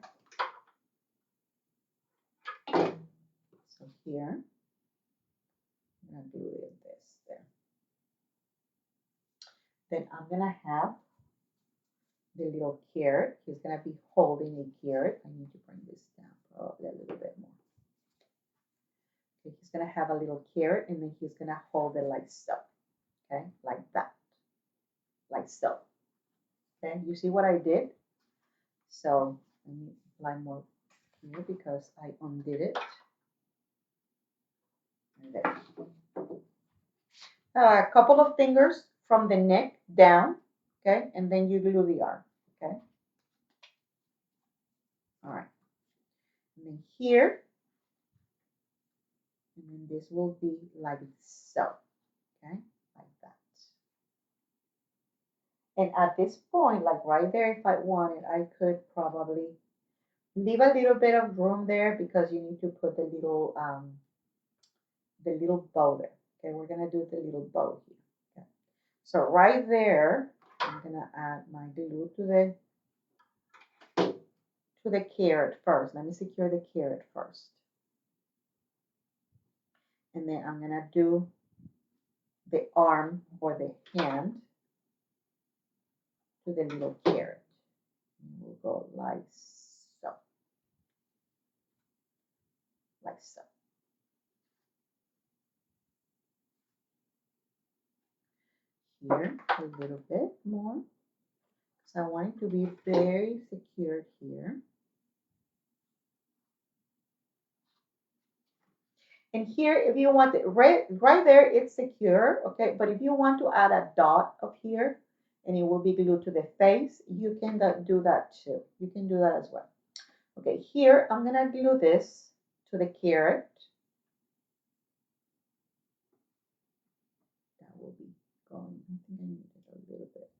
So here, I'm gonna glue this there. Then I'm gonna have the little carrot. He's gonna be holding a carrot. I need to bring this down probably a little bit more. Okay, he's gonna have a little carrot and then he's gonna hold it like so. Okay, like that. Like so. Okay, you see what I did? So let me apply more here because I undid it. And there. A couple of fingers from the neck down, okay, and then you glue the arm, okay. All right, and then here, and then this will be like so, okay, like that. And at this point, like right there, if I wanted, I could probably leave a little bit of room there because you need to put the little bow there. Okay, we're gonna do the little bow here. Okay. So right there, I'm gonna add my glue to the carrot first. Let me secure the carrot first. And then I'm gonna do the arm or the hand to the little carrot. And we'll go like so. Like so. Here a little bit more. So I want it to be very secured here. And here, if you want it, right there, it's secure, okay? But if you want to add a dot up here, and it will be glued to the face, you can do that too. You can do that as well. Okay, here, I'm gonna glue this to the carrot. That will be going, I think I need it a little bit.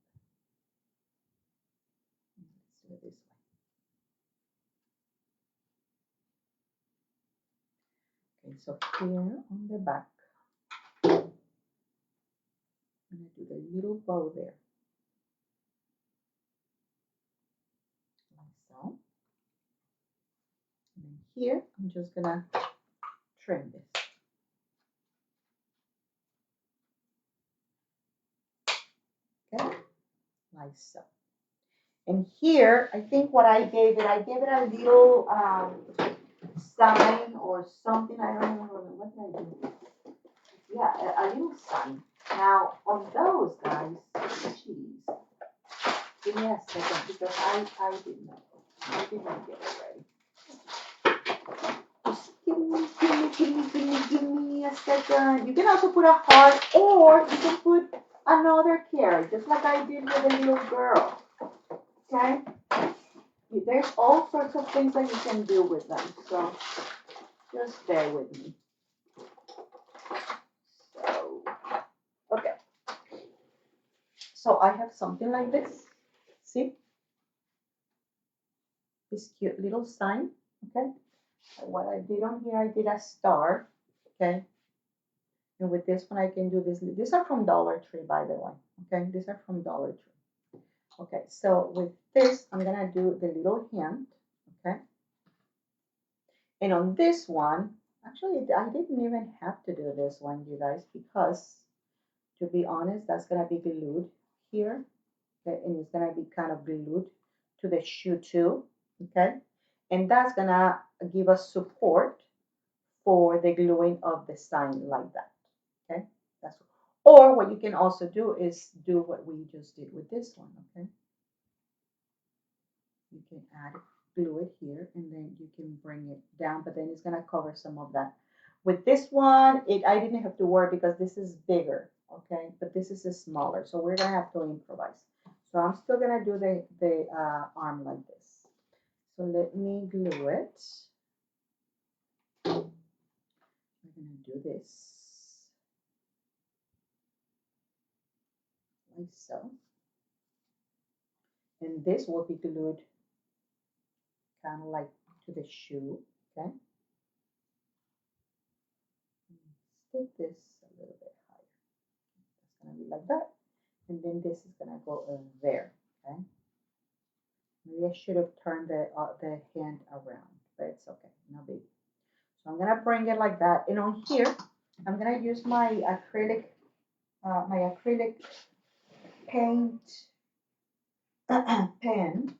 Let's do it this way. Okay, so here on the back, I'm gonna do the little bow there. Like so. And then here, I'm just gonna trim this. Okay, like so. And here, I think what I gave it a little sign or something. I don't remember what did I do. Yeah, a little sign. Now on those guys, geez, give me a second because I didn't know. I didn't get it ready. Just give me Give me a second. You can also put a heart, or you can put another carrot, just like I did with the little girl. Okay? There's all sorts of things that you can do with them, so just bear with me. So, okay. So I have something like this. See? This cute little sign, okay? What I did on here, I did a star, okay? And with this one, I can do this. These are from Dollar Tree, by the way, okay? These are from Dollar Tree. Okay, so with this, I'm gonna do the little hand, okay? And on this one, actually, I didn't even have to do this one, you guys, because to be honest, that's gonna be glued here, okay? And it's gonna be kind of glued to the shoe too, okay? And that's gonna give us support for the gluing of the sign like that, okay? That's, or what you can also do is do what we just did with this one, okay? You can add, glue it here, and then you can bring it down, but then it's gonna cover some of that. With this one, I didn't have to worry because this is bigger, okay? But this is a smaller, so we're gonna have to improvise. So I'm still gonna do the arm like this. So let me glue it. I'm gonna do this like so. And this will be glued kind of like to the shoe, okay? Stick this a little bit higher. It's gonna be like that. And then this is gonna go there, okay? Maybe I should have turned the hand around, but it's okay, no big. So I'm gonna bring it like that. And on here, I'm gonna use my acrylic paint pen,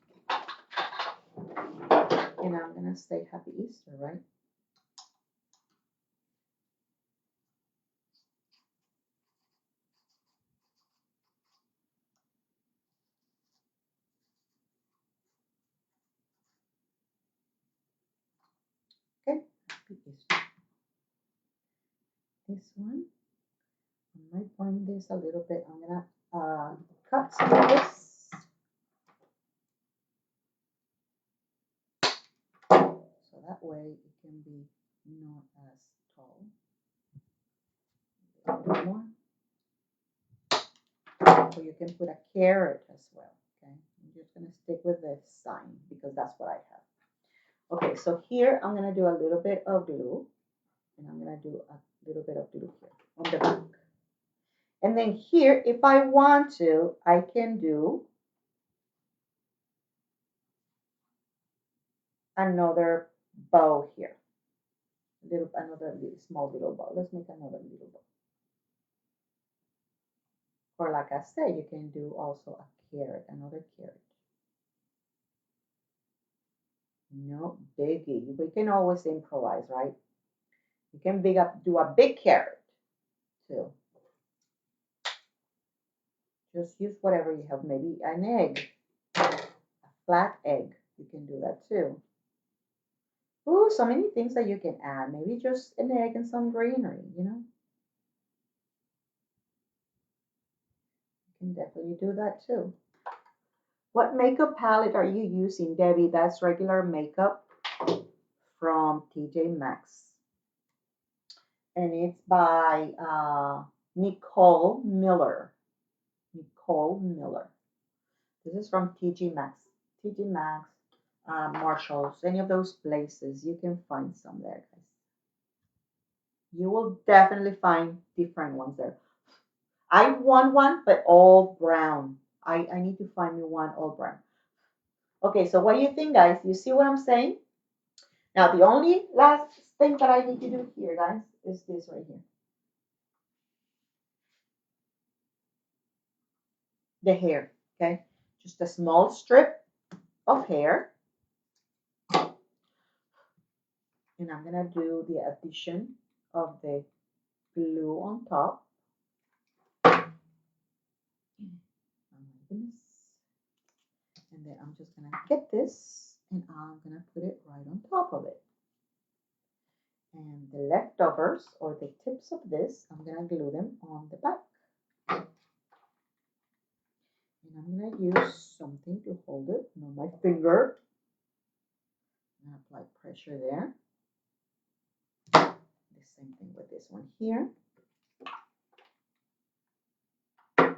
and I'm gonna say Happy Easter, right? Okay, Happy Easter. This one, I might bring this a little bit. I'm gonna cut some of this. So that way it can be not as tall. A little more. So you can put a carrot as well, okay? I'm just gonna stick with the sign because that's what I have. Okay, so here I'm gonna do a little bit of glue, and I'm gonna do a little bit of glue here on the back. And then here, if I want to, I can do another bow here. Another small little bow. Let's make another little bow. Or like I said, you can do also a carrot, another carrot. No biggie. We can always improvise, right? You can do a big carrot too. Just use whatever you have. Maybe an egg, a flat egg. You can do that too. Ooh, so many things that you can add. Maybe just an egg and some greenery, you know? You can definitely do that too. What makeup palette are you using, Debbie? That's regular makeup from TJ Maxx. And it's by Nicole Miller. Nicole Miller. This is from TJ Maxx. TJ Maxx, Marshalls, any of those places, you can find some there, guys. You will definitely find different ones there. I want one, but all brown. I need to find me one all brown. Okay, so what do you think, guys? You see what I'm saying? Now, the only last thing that I need to do here, guys, is this right here. The hair, okay? Just a small strip of hair. And I'm gonna do the addition of the glue on top. Oh my goodness. And then I'm just gonna get this and I'm gonna put it right on top of it. And the leftovers, or the tips of this, I'm going to glue them on the back. And I'm going to use something to hold it, not my finger. I'm going to apply pressure there. The same thing with this one here. Right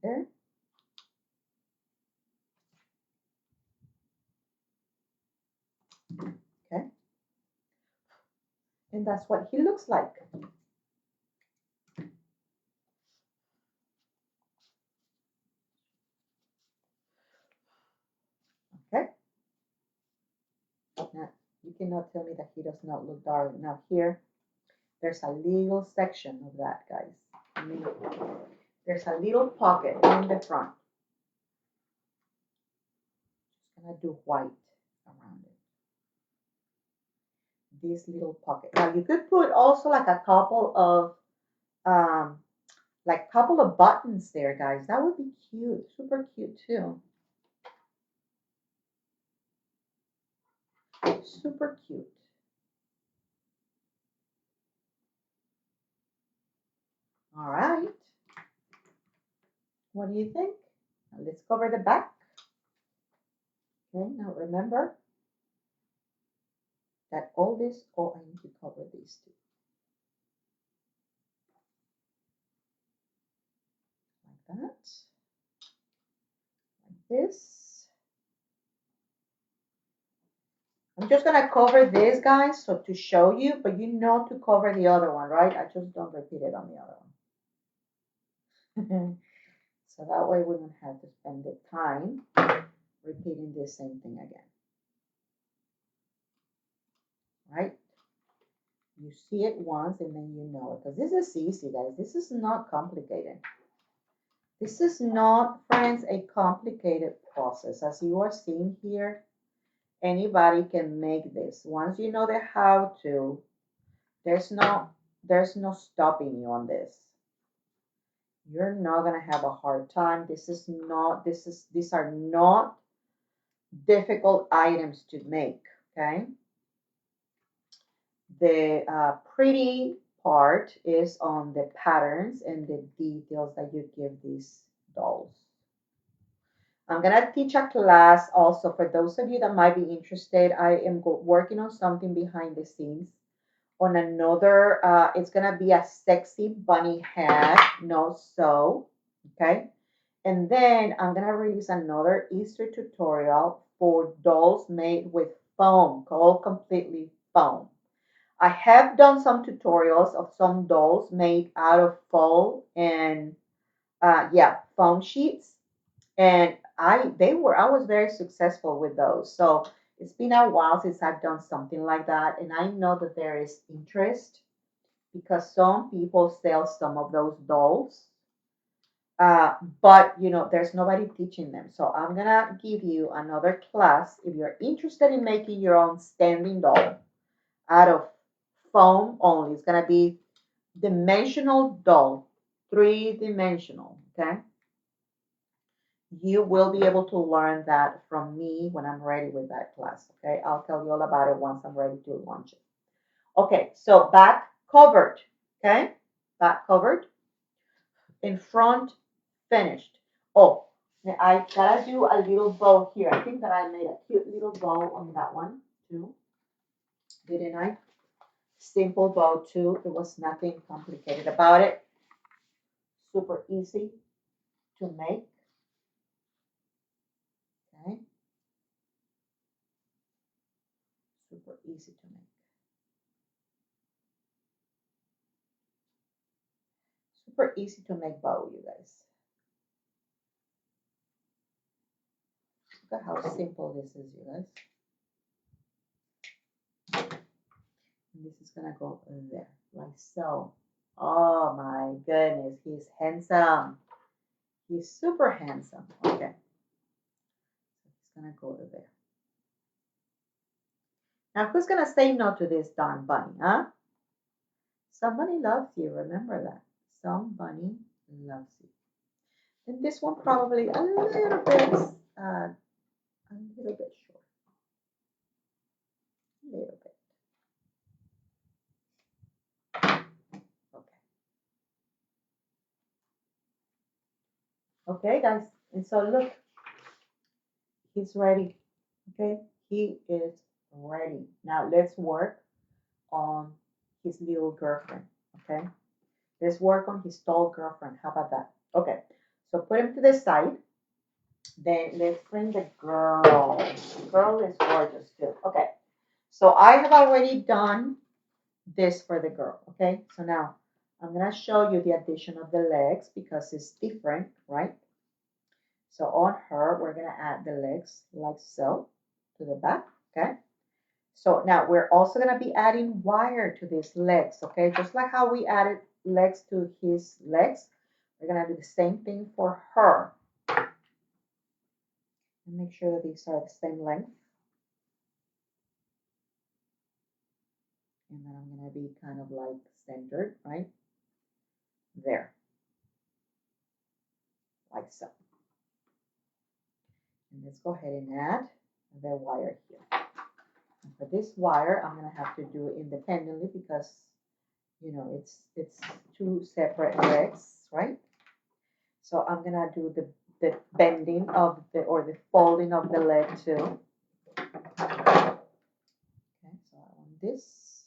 there. Okay. And that's what he looks like. Okay. Now, you cannot tell me that he does not look dark. Now here, there's a little section of that, guys. I mean, there's a little pocket in the front. Just gonna do white around it. This little pocket. Now you could put also like a couple of buttons there, guys. That would be cute, super cute too. Super cute. All right. What do you think? Now let's cover the back. Okay, now remember that all this, oh, I need to cover these too. Like that. Like this. I'm just gonna cover this, guys, so to show you, but you know to cover the other one, right? I just don't repeat it on the other one. So that way we don't have to spend the time repeating the same thing again. Right? You see it once and then you know it. Because this is easy, guys. This is not complicated. This is not, friends, a complicated process. As you are seeing here, anybody can make this. Once you know the how to, there's no stopping you on this. You're not gonna have a hard time. These are not difficult items to make. Okay. The pretty part is on the patterns and the details that you give these dolls. I'm gonna teach a class also for those of you that might be interested. I am working on something behind the scenes on another, it's gonna be a sexy bunny hat, no sew, okay? And then I'm gonna release another Easter tutorial for dolls made with foam, called Completely Foam. I have done some tutorials of some dolls made out of foam and foam sheets, and I was very successful with those. So it's been a while since I've done something like that, and I know that there is interest because some people sell some of those dolls, but there's nobody teaching them. So I'm gonna give you another class if you're interested in making your own standing doll out of foam only. It's gonna be dimensional doll, 3-dimensional. Okay. You will be able to learn that from me when I'm ready with that class. Okay, I'll tell you all about it once I'm ready to launch it. Okay, so back covered. Okay, back covered. In front finished. Oh, I gotta do a little bow here. I think that I made a cute little bow on that one too. Didn't I? Simple bow too. There was nothing complicated about it. Super easy to make. Okay. Super easy to make. Super easy to make bow, you guys. Look at how simple this is, you guys. And this is gonna go in there, like so. Oh my goodness, he's handsome. He's super handsome. Okay. He's gonna go over there. Now, who's gonna say no to this darn bunny, huh? Somebody loves you, remember that. Somebody loves you. And this one probably a little bit short. A little bit. Okay, guys. And so look, he's ready. Okay, he is ready. Now let's work on his little girlfriend. Okay, let's work on his tall girlfriend. How about that? Okay, so put him to the side. Then let's bring the girl. The girl is gorgeous too. Okay, so I have already done this for the girl. Okay, so now I'm gonna show you the addition of the legs because it's different, right? So on her, we're gonna add the legs like so to the back. Okay. So now we're also gonna be adding wire to these legs. Okay, just like how we added legs to his legs, we're gonna do the same thing for her. And make sure that these are the same length. And then I'm gonna be kind of like centered, right? There, like so. And let's go ahead and add the wire here. And for this wire, I'm gonna have to do it independently because you know it's two separate legs, right? So I'm gonna do the bending of the or the folding of the leg too. Okay, so I want this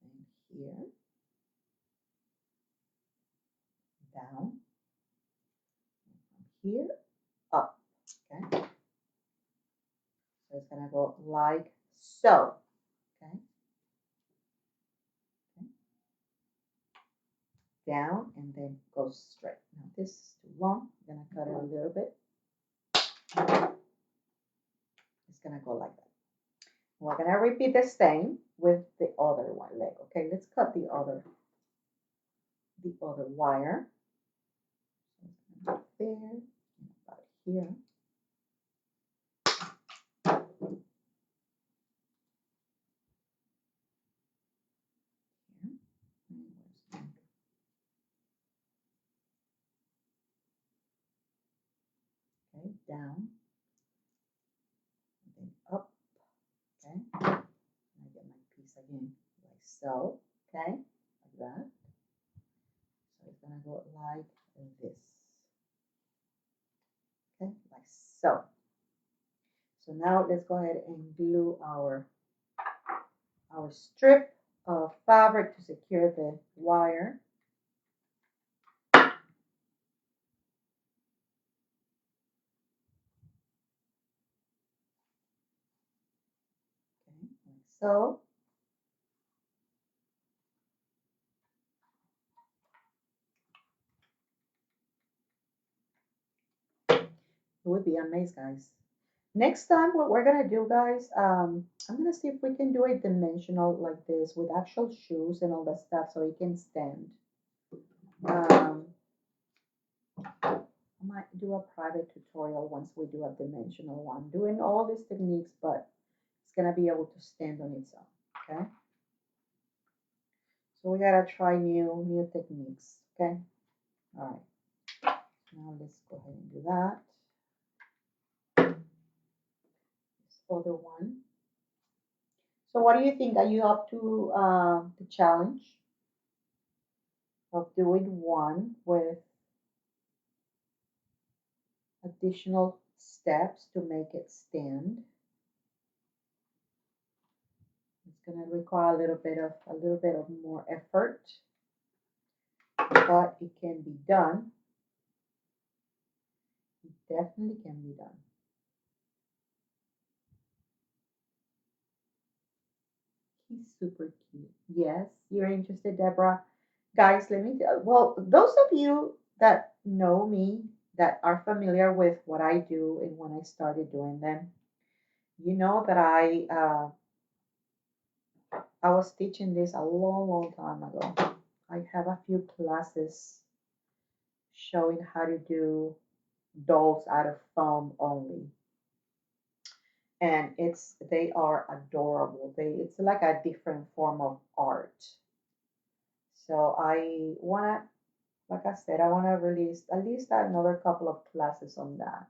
and here down, and here up. Okay, so it's gonna go like so. Okay, okay. Down and then go straight. Now this is too long. I'm gonna cut it a little bit. It's gonna go like that. We're gonna repeat the same with the other one leg. Okay, let's cut the other wire. About there, and about here. Okay, down, and then up. Okay, I get my piece again, like so. Okay, like that. So it's gonna go like this. Okay, like so. So now let's go ahead and glue our strip of fabric to secure the wire. Okay, like so. It would be amazing, guys. Next time, what we're gonna do, guys, I'm gonna see if we can do a dimensional like this with actual shoes and all that stuff so it can stand. Um, I might do a private tutorial once we do a dimensional one, doing all these techniques, but it's gonna be able to stand on its own, okay? So we gotta try new techniques, okay? All right, now let's go ahead and do that. This other one. So what do you think? Are you up to the challenge of doing one with additional steps to make it stand? It's going to require a little bit of more effort, but it can be done. It definitely can be done. He's super cute. Yes, you're interested, Deborah. Guys, let me tell, well, those of you that know me, that are familiar with what I do and when I started doing them, you know that I was teaching this a long time ago. I have a few classes showing how to do dolls out of foam only. And they are adorable. It's like a different form of art. So I wanna, like I said, I wanna release at least another couple of classes on that.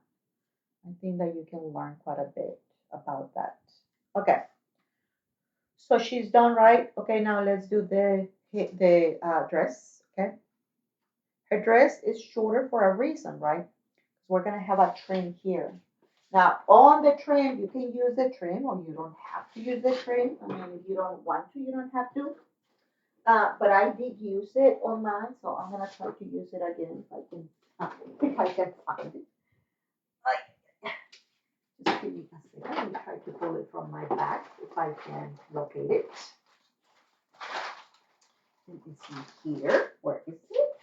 I think that you can learn quite a bit about that. Okay, so she's done, right? Okay, now let's do the dress. Okay, Her dress is shorter for a reason, right? Because we're gonna have a trim here. Now, on the trim, you can use the trim or you don't have to use the trim. I mean, if you don't want to, you don't have to. But I did use it on mine, so I'm gonna try to use it again if I can find it. Just give me a second. Let me try to pull it from my bag if I can locate it. Let me see here. Where is it?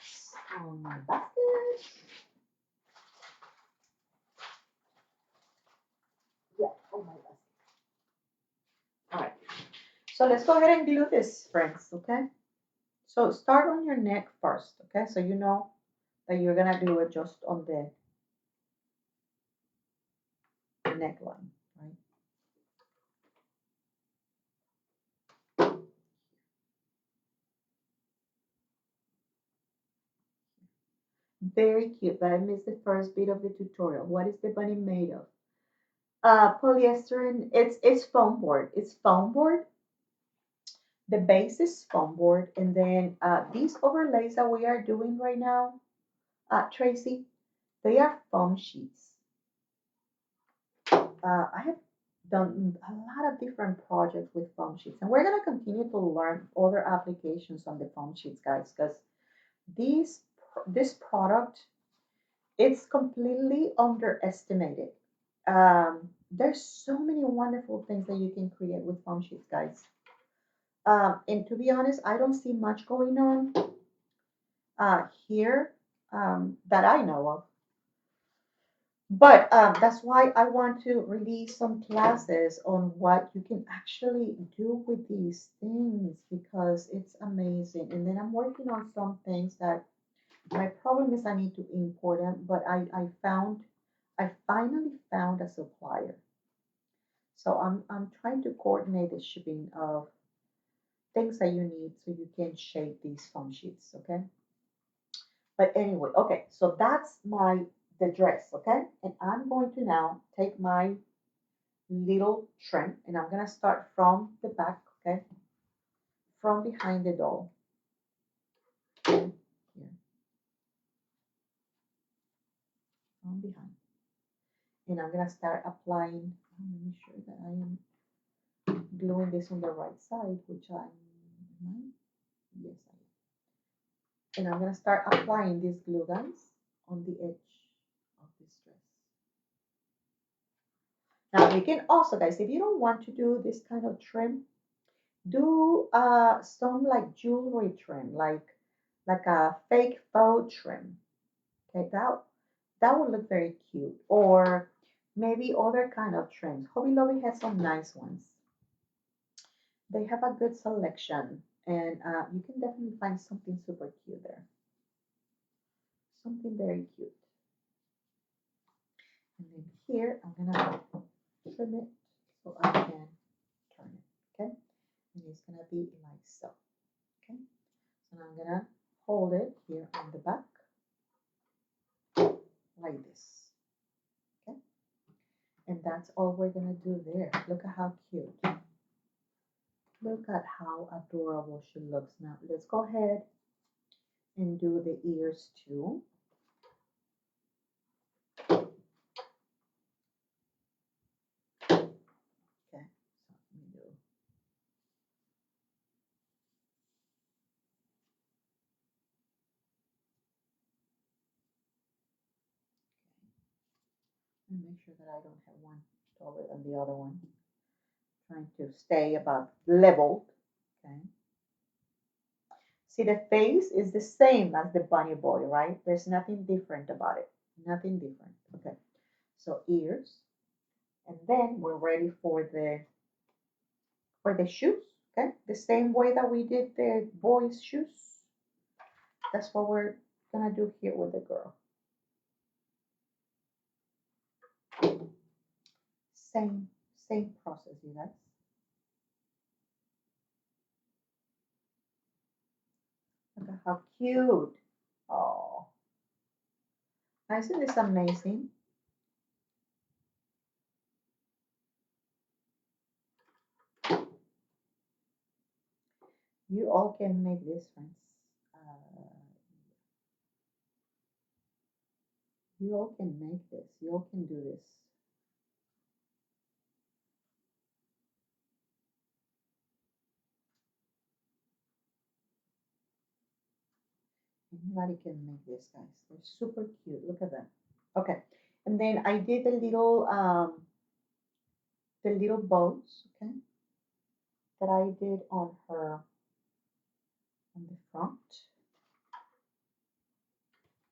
On my basket. Yeah, on my basket. All right. So let's go ahead and glue this, friends, okay? So start on your neck first, okay? So you know that you're gonna glue it just on the neckline, right? Very cute, but I missed the first bit of the tutorial. What is the bunny made of? Polyester, and it's foam board. It's foam board. The base is foam board, and then these overlays that we are doing right now, Tracy, they are foam sheets. I have done a lot of different projects with foam sheets, and we're gonna continue to learn other applications on the foam sheets, guys, because these this product, it's completely underestimated. There's so many wonderful things that you can create with foam sheets, guys. And to be honest, I don't see much going on here that I know of. But that's why I want to release some classes on what you can actually do with these things because it's amazing. And then I'm working on some things that my problem is I need to import them, but I finally found a supplier. So I'm trying to coordinate the shipping of things that you need so you can shape these foam sheets, okay? But anyway, okay, so that's the dress, okay? And I'm going to now take my little trim and I'm gonna start from the back, okay? From behind the doll. Okay? Here, from behind. And I'm gonna start applying. Let me sure that I am gluing this on the right side, which yes, I am. And I'm gonna start applying these glue guns on the edge of this dress. Now you can also, guys, if you don't want to do this kind of trim, do some like jewelry trim, like a fake faux trim. Okay, that would look very cute. Or maybe other kind of trims. Hobby Lobby has some nice ones. They have a good selection, and you can definitely find something super cute there. Something very cute. And then here, I'm gonna trim it so I can turn it, okay? And it's gonna be like so, okay? And I'm gonna hold it here on the back like this, okay? And that's all we're gonna do there. Look at how cute. Look at how adorable she looks. Now let's go ahead and do the ears too. Okay, so let me do. And make sure that I don't have one taller than the other one. Trying to stay about leveled. Okay. See, the face is the same as the bunny boy, right? There's nothing different about it. Nothing different. Okay. So ears. And then we're ready for the shoes. Okay. The same way that we did the boy's shoes. That's what we're gonna do here with the girl. Same process, you guys. Look at how cute. Oh, isn't this amazing? You all can make this, friends. Uh, You all can make this. You all can do this. Anybody can make this, guys. They're super cute. Look at them. Okay. And then I did the little bows, okay, that I did on her on the front.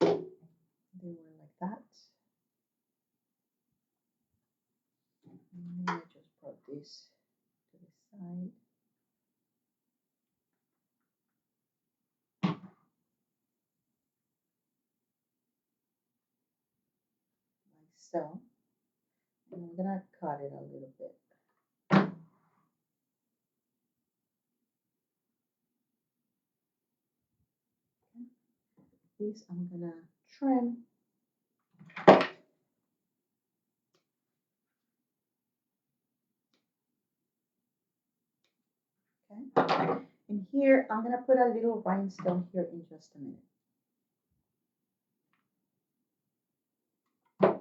They were like that. And then I just brought this to the side. Like so. And I'm gonna cut it a little bit. Okay. These I'm gonna trim. Okay. And here I'm gonna put a little rhinestone here in just a minute. Okay.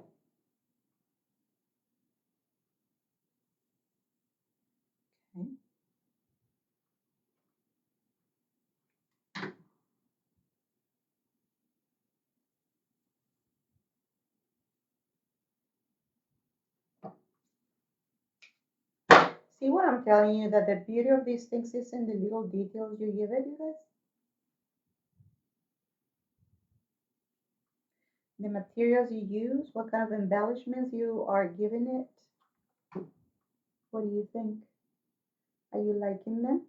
See what I'm telling you, that the beauty of these things is in the little details you give it, you guys? The materials you use, what kind of embellishments you are giving it. What do you think? Are you liking them?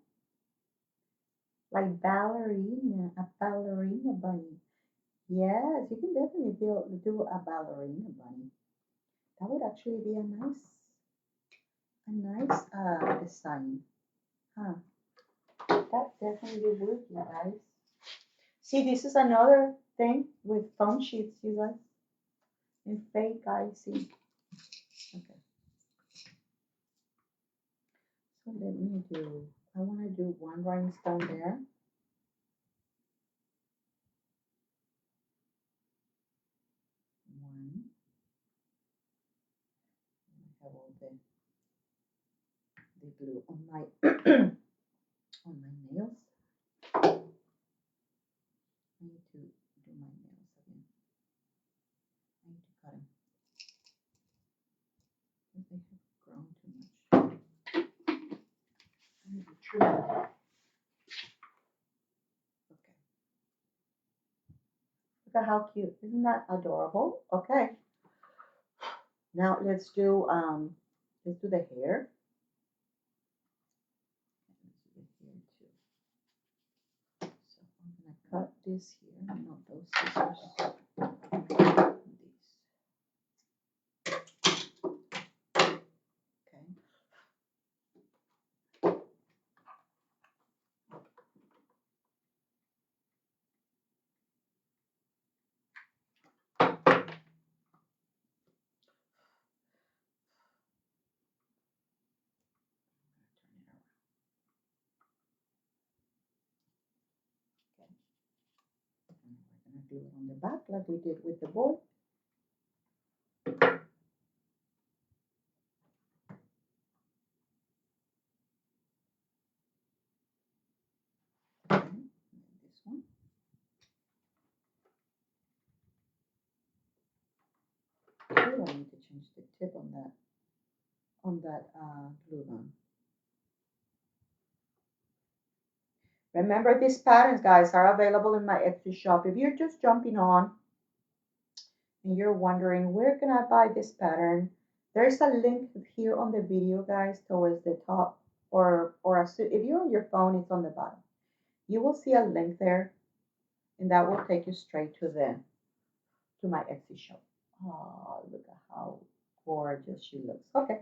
Like ballerina, a ballerina bunny. Yes, you can definitely do a ballerina bunny. That would actually be a nice design. Huh. That definitely would, you guys. See, this is another thing with foam sheets, you guys. And fake icing. Okay. So let me do, I want to do one rhinestone there. One. I have all the glue on my on my nails. I need to do my nails again. I need to cut them because they have grown too much. I need to trim them. Okay. Look at how cute. Isn't that adorable? Okay. Now let's do the hair. Let's do the hair too. So I'm gonna cut this here, not those scissors. These. Okay. Turn it around. Okay. And we're gonna do it on the back like we did with the boy. Okay. And this one. We don't need to change the tip on that glue gun. Remember, these patterns, guys, are available in my Etsy shop. If you're just jumping on and you're wondering where can I buy this pattern, there's a link here on the video, guys, towards the top, or if you're on your phone, it's on the bottom. You will see a link there, and that will take you straight to my Etsy shop. Oh, look at how gorgeous she looks. Okay,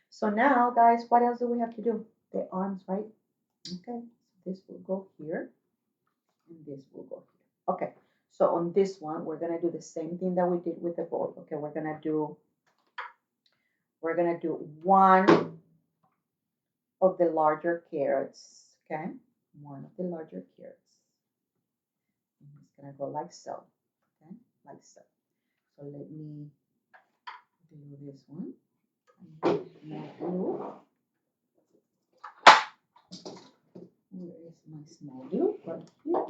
so now, guys, what else do we have to do? The arms, right? Okay, so this will go here, and this will go here. Okay, so on this one, we're gonna do the same thing that we did with the bowl. Okay, we're gonna do one of the larger carrots. Okay, one of the larger carrots. And it's gonna go like so. Okay, like so. So let me glue this one. More glue. Where is my small glue? Right here.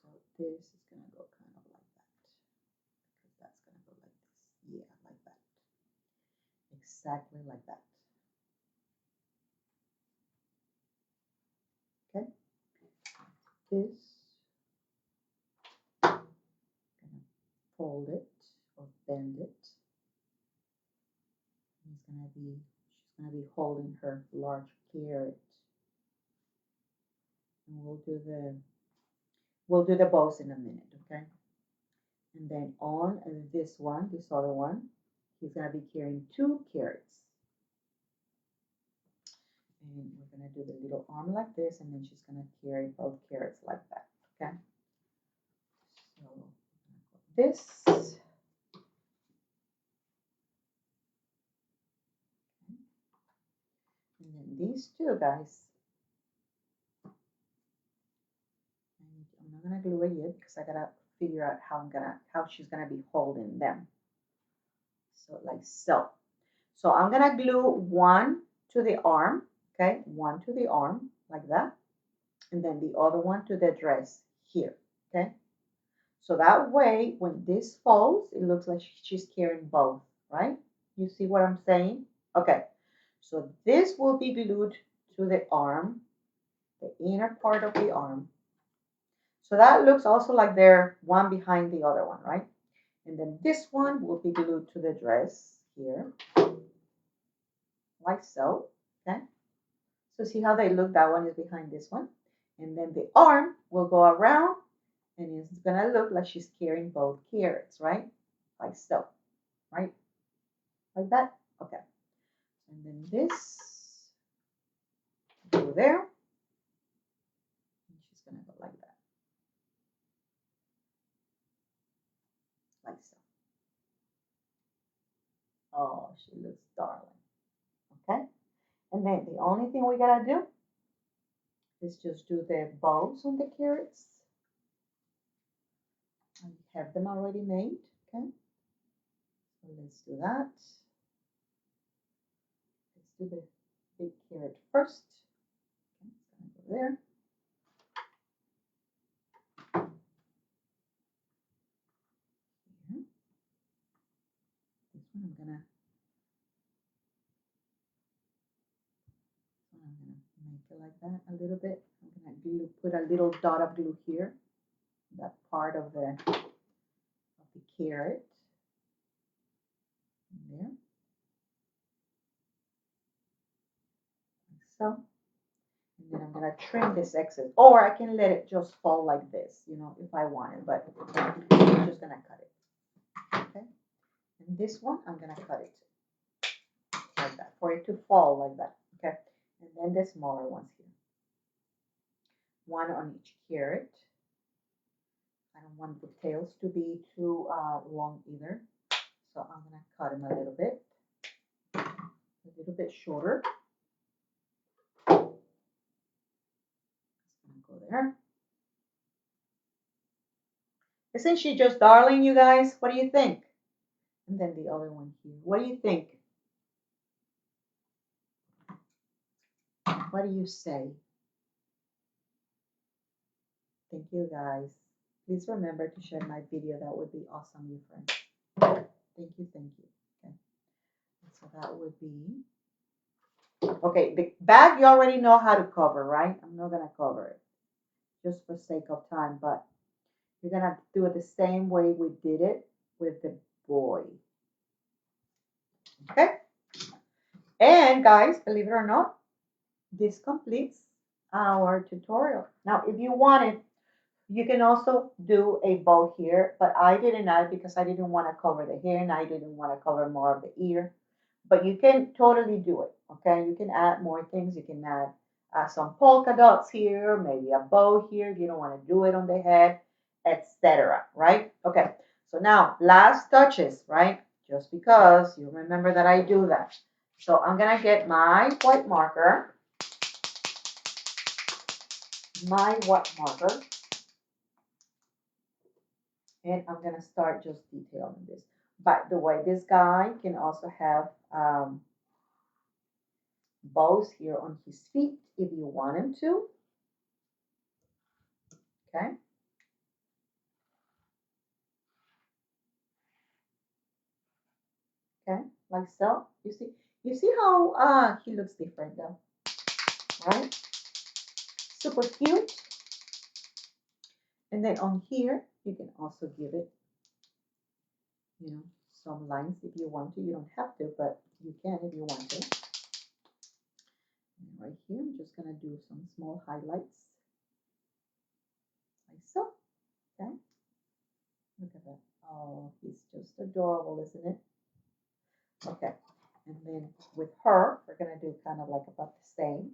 So this is gonna go kind of like that, because that's gonna go like this. Yeah, like that. Exactly like that. Okay. This, gonna fold it or bend it. She's gonna be holding her large carrot. And we'll do the bows in a minute, okay? And then on this one, this other one, he's gonna be carrying 2 carrots. And we're gonna do the little arm like this, and then she's gonna carry both carrots like that, okay? So this. And then these 2 guys, I'm not gonna glue it yet because I gotta figure out how she's gonna be holding them. So like so. So I'm gonna glue one to the arm, okay? One to the arm like that, and then the other one to the dress here, okay? So that way, when this folds, it looks like she's carrying both, right? You see what I'm saying? Okay. So this will be glued to the arm, the inner part of the arm. So that looks also like they're one behind the other one, right? And then this one will be glued to the dress here, like so, okay? So see how they look? That one is behind this one. And then the arm will go around, and it's gonna look like she's carrying both carrots, right? Like so, right? Like that, okay. And then this go there, and she's gonna go like that, like so. Oh, she looks darling, okay? And then the only thing we gotta do is just do the bows on the carrots. I have them already made, okay? So let's do that. Let's do the big carrot first. Okay, it's gonna go there. Here. This one I'm gonna make it like that a little bit. I'm gonna glue, put a little dot of glue here, that part of the carrot. There, like so. And then I'm gonna trim this excess, or I can let it just fall like this, you know, if I want it, but I'm just gonna cut it, okay? And this one, I'm gonna cut it like that, for it to fall like that, okay? And then the smaller ones here. One on each carrot. I don't want the tails to be too long either, so I'm gonna cut them a little bit shorter. It's gonna go there. Isn't she just darling, you guys? What do you think? And then the other one here. What do you think? What do you say? Thank you, guys. Please remember to share my video. That would be awesome, you friends. Thank you, thank you. Okay. So that would be, okay, the bag you already know how to cover, right? I'm not gonna cover it just for sake of time, but you're gonna do it the same way we did it with the boy. Okay? And guys, believe it or not, this completes our tutorial. Now, if you wanted, you can also do a bow here, but I didn't add because I didn't want to cover the hair and I didn't want to cover more of the ear. But you can totally do it, okay? You can add more things. You can add some polka dots here, maybe a bow here if you don't want to do it on the head, etc. Right? Okay. So now, last touches, right? Just because you remember that I do that. So I'm gonna get my white marker, and I'm gonna start just detailing this. By the way, this guy can also have bows here on his feet if you want him to. Okay. Okay, like so. You see how he looks different though, right? Super cute. And then on here, you can also give it, you know, some lines if you want to. You don't have to, but you can if you want to. And right here, I'm just gonna do some small highlights, like so. Okay, look at that. Oh, he's just adorable, isn't it? Okay, and then with her, we're gonna do kind of like about the same.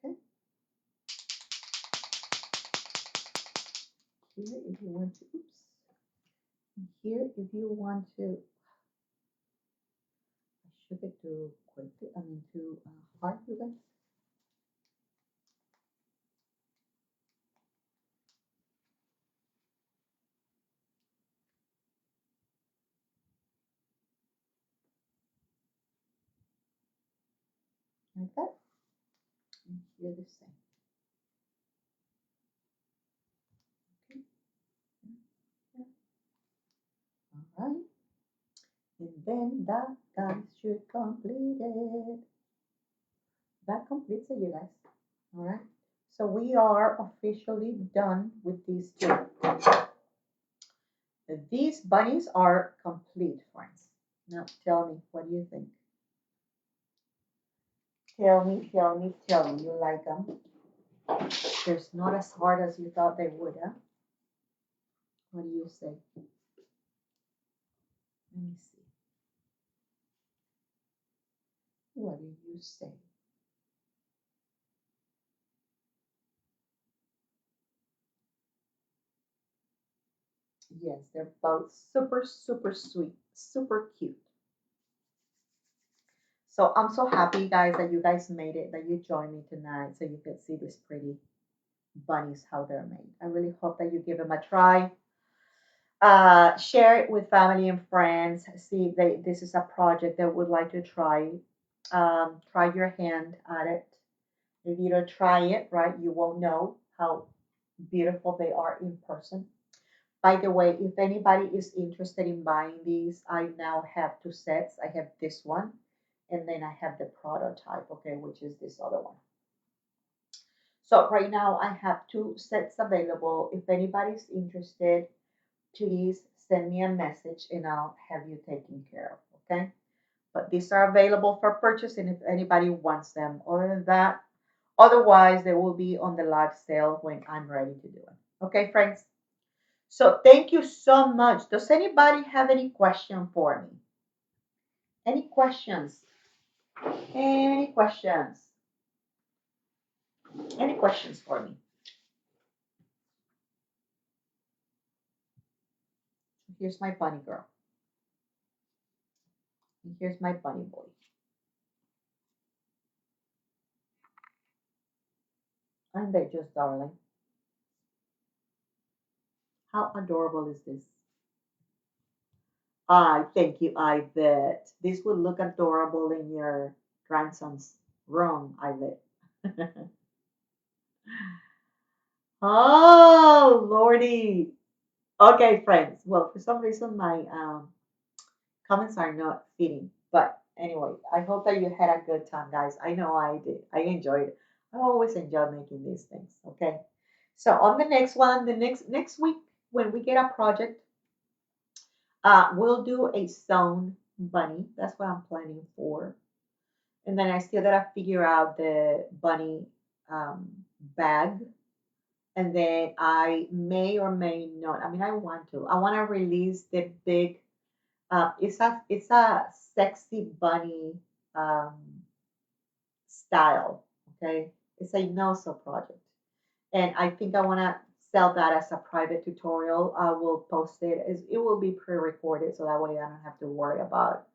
Okay, here if you want to, oops. Here if you want to, I should it too quickly, I mean too hard for them. Like that. And here the same. Okay. All right. And then that guys should complete it. That completes it, you guys. All right. So we are officially done with these two. These bunnies are complete, friends. Now tell me, what do you think? Tell me, tell me, tell me. You like them? They're not as hard as you thought they would, huh? What do you say? Let me see. What do you say? Yes, they're both super, super sweet, super cute. So I'm so happy, guys, that you guys made it, that you joined me tonight so you could see these pretty bunnies, how they're made. I really hope that you give them a try. Share it with family and friends. See if this is a project that would like to try. Try your hand at it. If you don't try it, right, you won't know how beautiful they are in person. By the way, if anybody is interested in buying these, I now have two sets. I have this one, and then I have the prototype, okay, which is this other one. So right now I have two sets available. If anybody's interested, please send me a message and I'll have you taken care of, okay? But these are available for purchase, and if anybody wants them. Other than that, otherwise they will be on the live sale when I'm ready to do it. Okay, friends? So thank you so much. Does anybody have any question for me? Any questions? Any questions? Any questions for me? Here's my bunny girl. And here's my bunny boy. Aren't they just darling? How adorable is this? I thank you, I bet. This would look adorable in your grandson's room, I bet. Oh, Lordy. Okay, friends. Well, for some reason, my comments are not fitting. But anyway, I hope that you had a good time, guys. I know I did. I enjoyed it. I always enjoy making these things. Okay. So on the next one, the next week, when we get a project, we'll do a sewn bunny. That's what I'm planning for. And then I still gotta figure out the bunny bag And then I may or may not. I mean, I want to. I want to release the big. It's a sexy bunny um, style. Okay, it's a no-sew project, and I think I want to sell that as a private tutorial. I will post it. It will be pre-recorded, so that way I don't have to worry about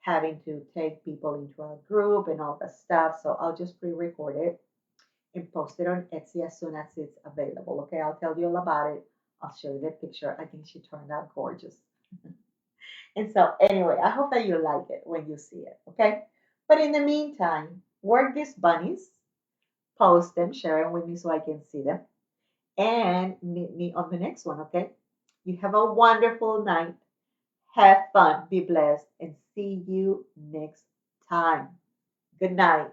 having to take people into a group and all that stuff. So I'll just pre-record it and post it on Etsy as soon as it's available. Okay, I'll tell you all about it. I'll show you the picture. I think she turned out gorgeous. And so, anyway, I hope that you like it when you see it. Okay, but in the meantime, work these bunnies, post them, share them with me so I can see them, and meet me on the next one. Okay, you have a wonderful night. Have fun, be blessed, and see you next time. Good night.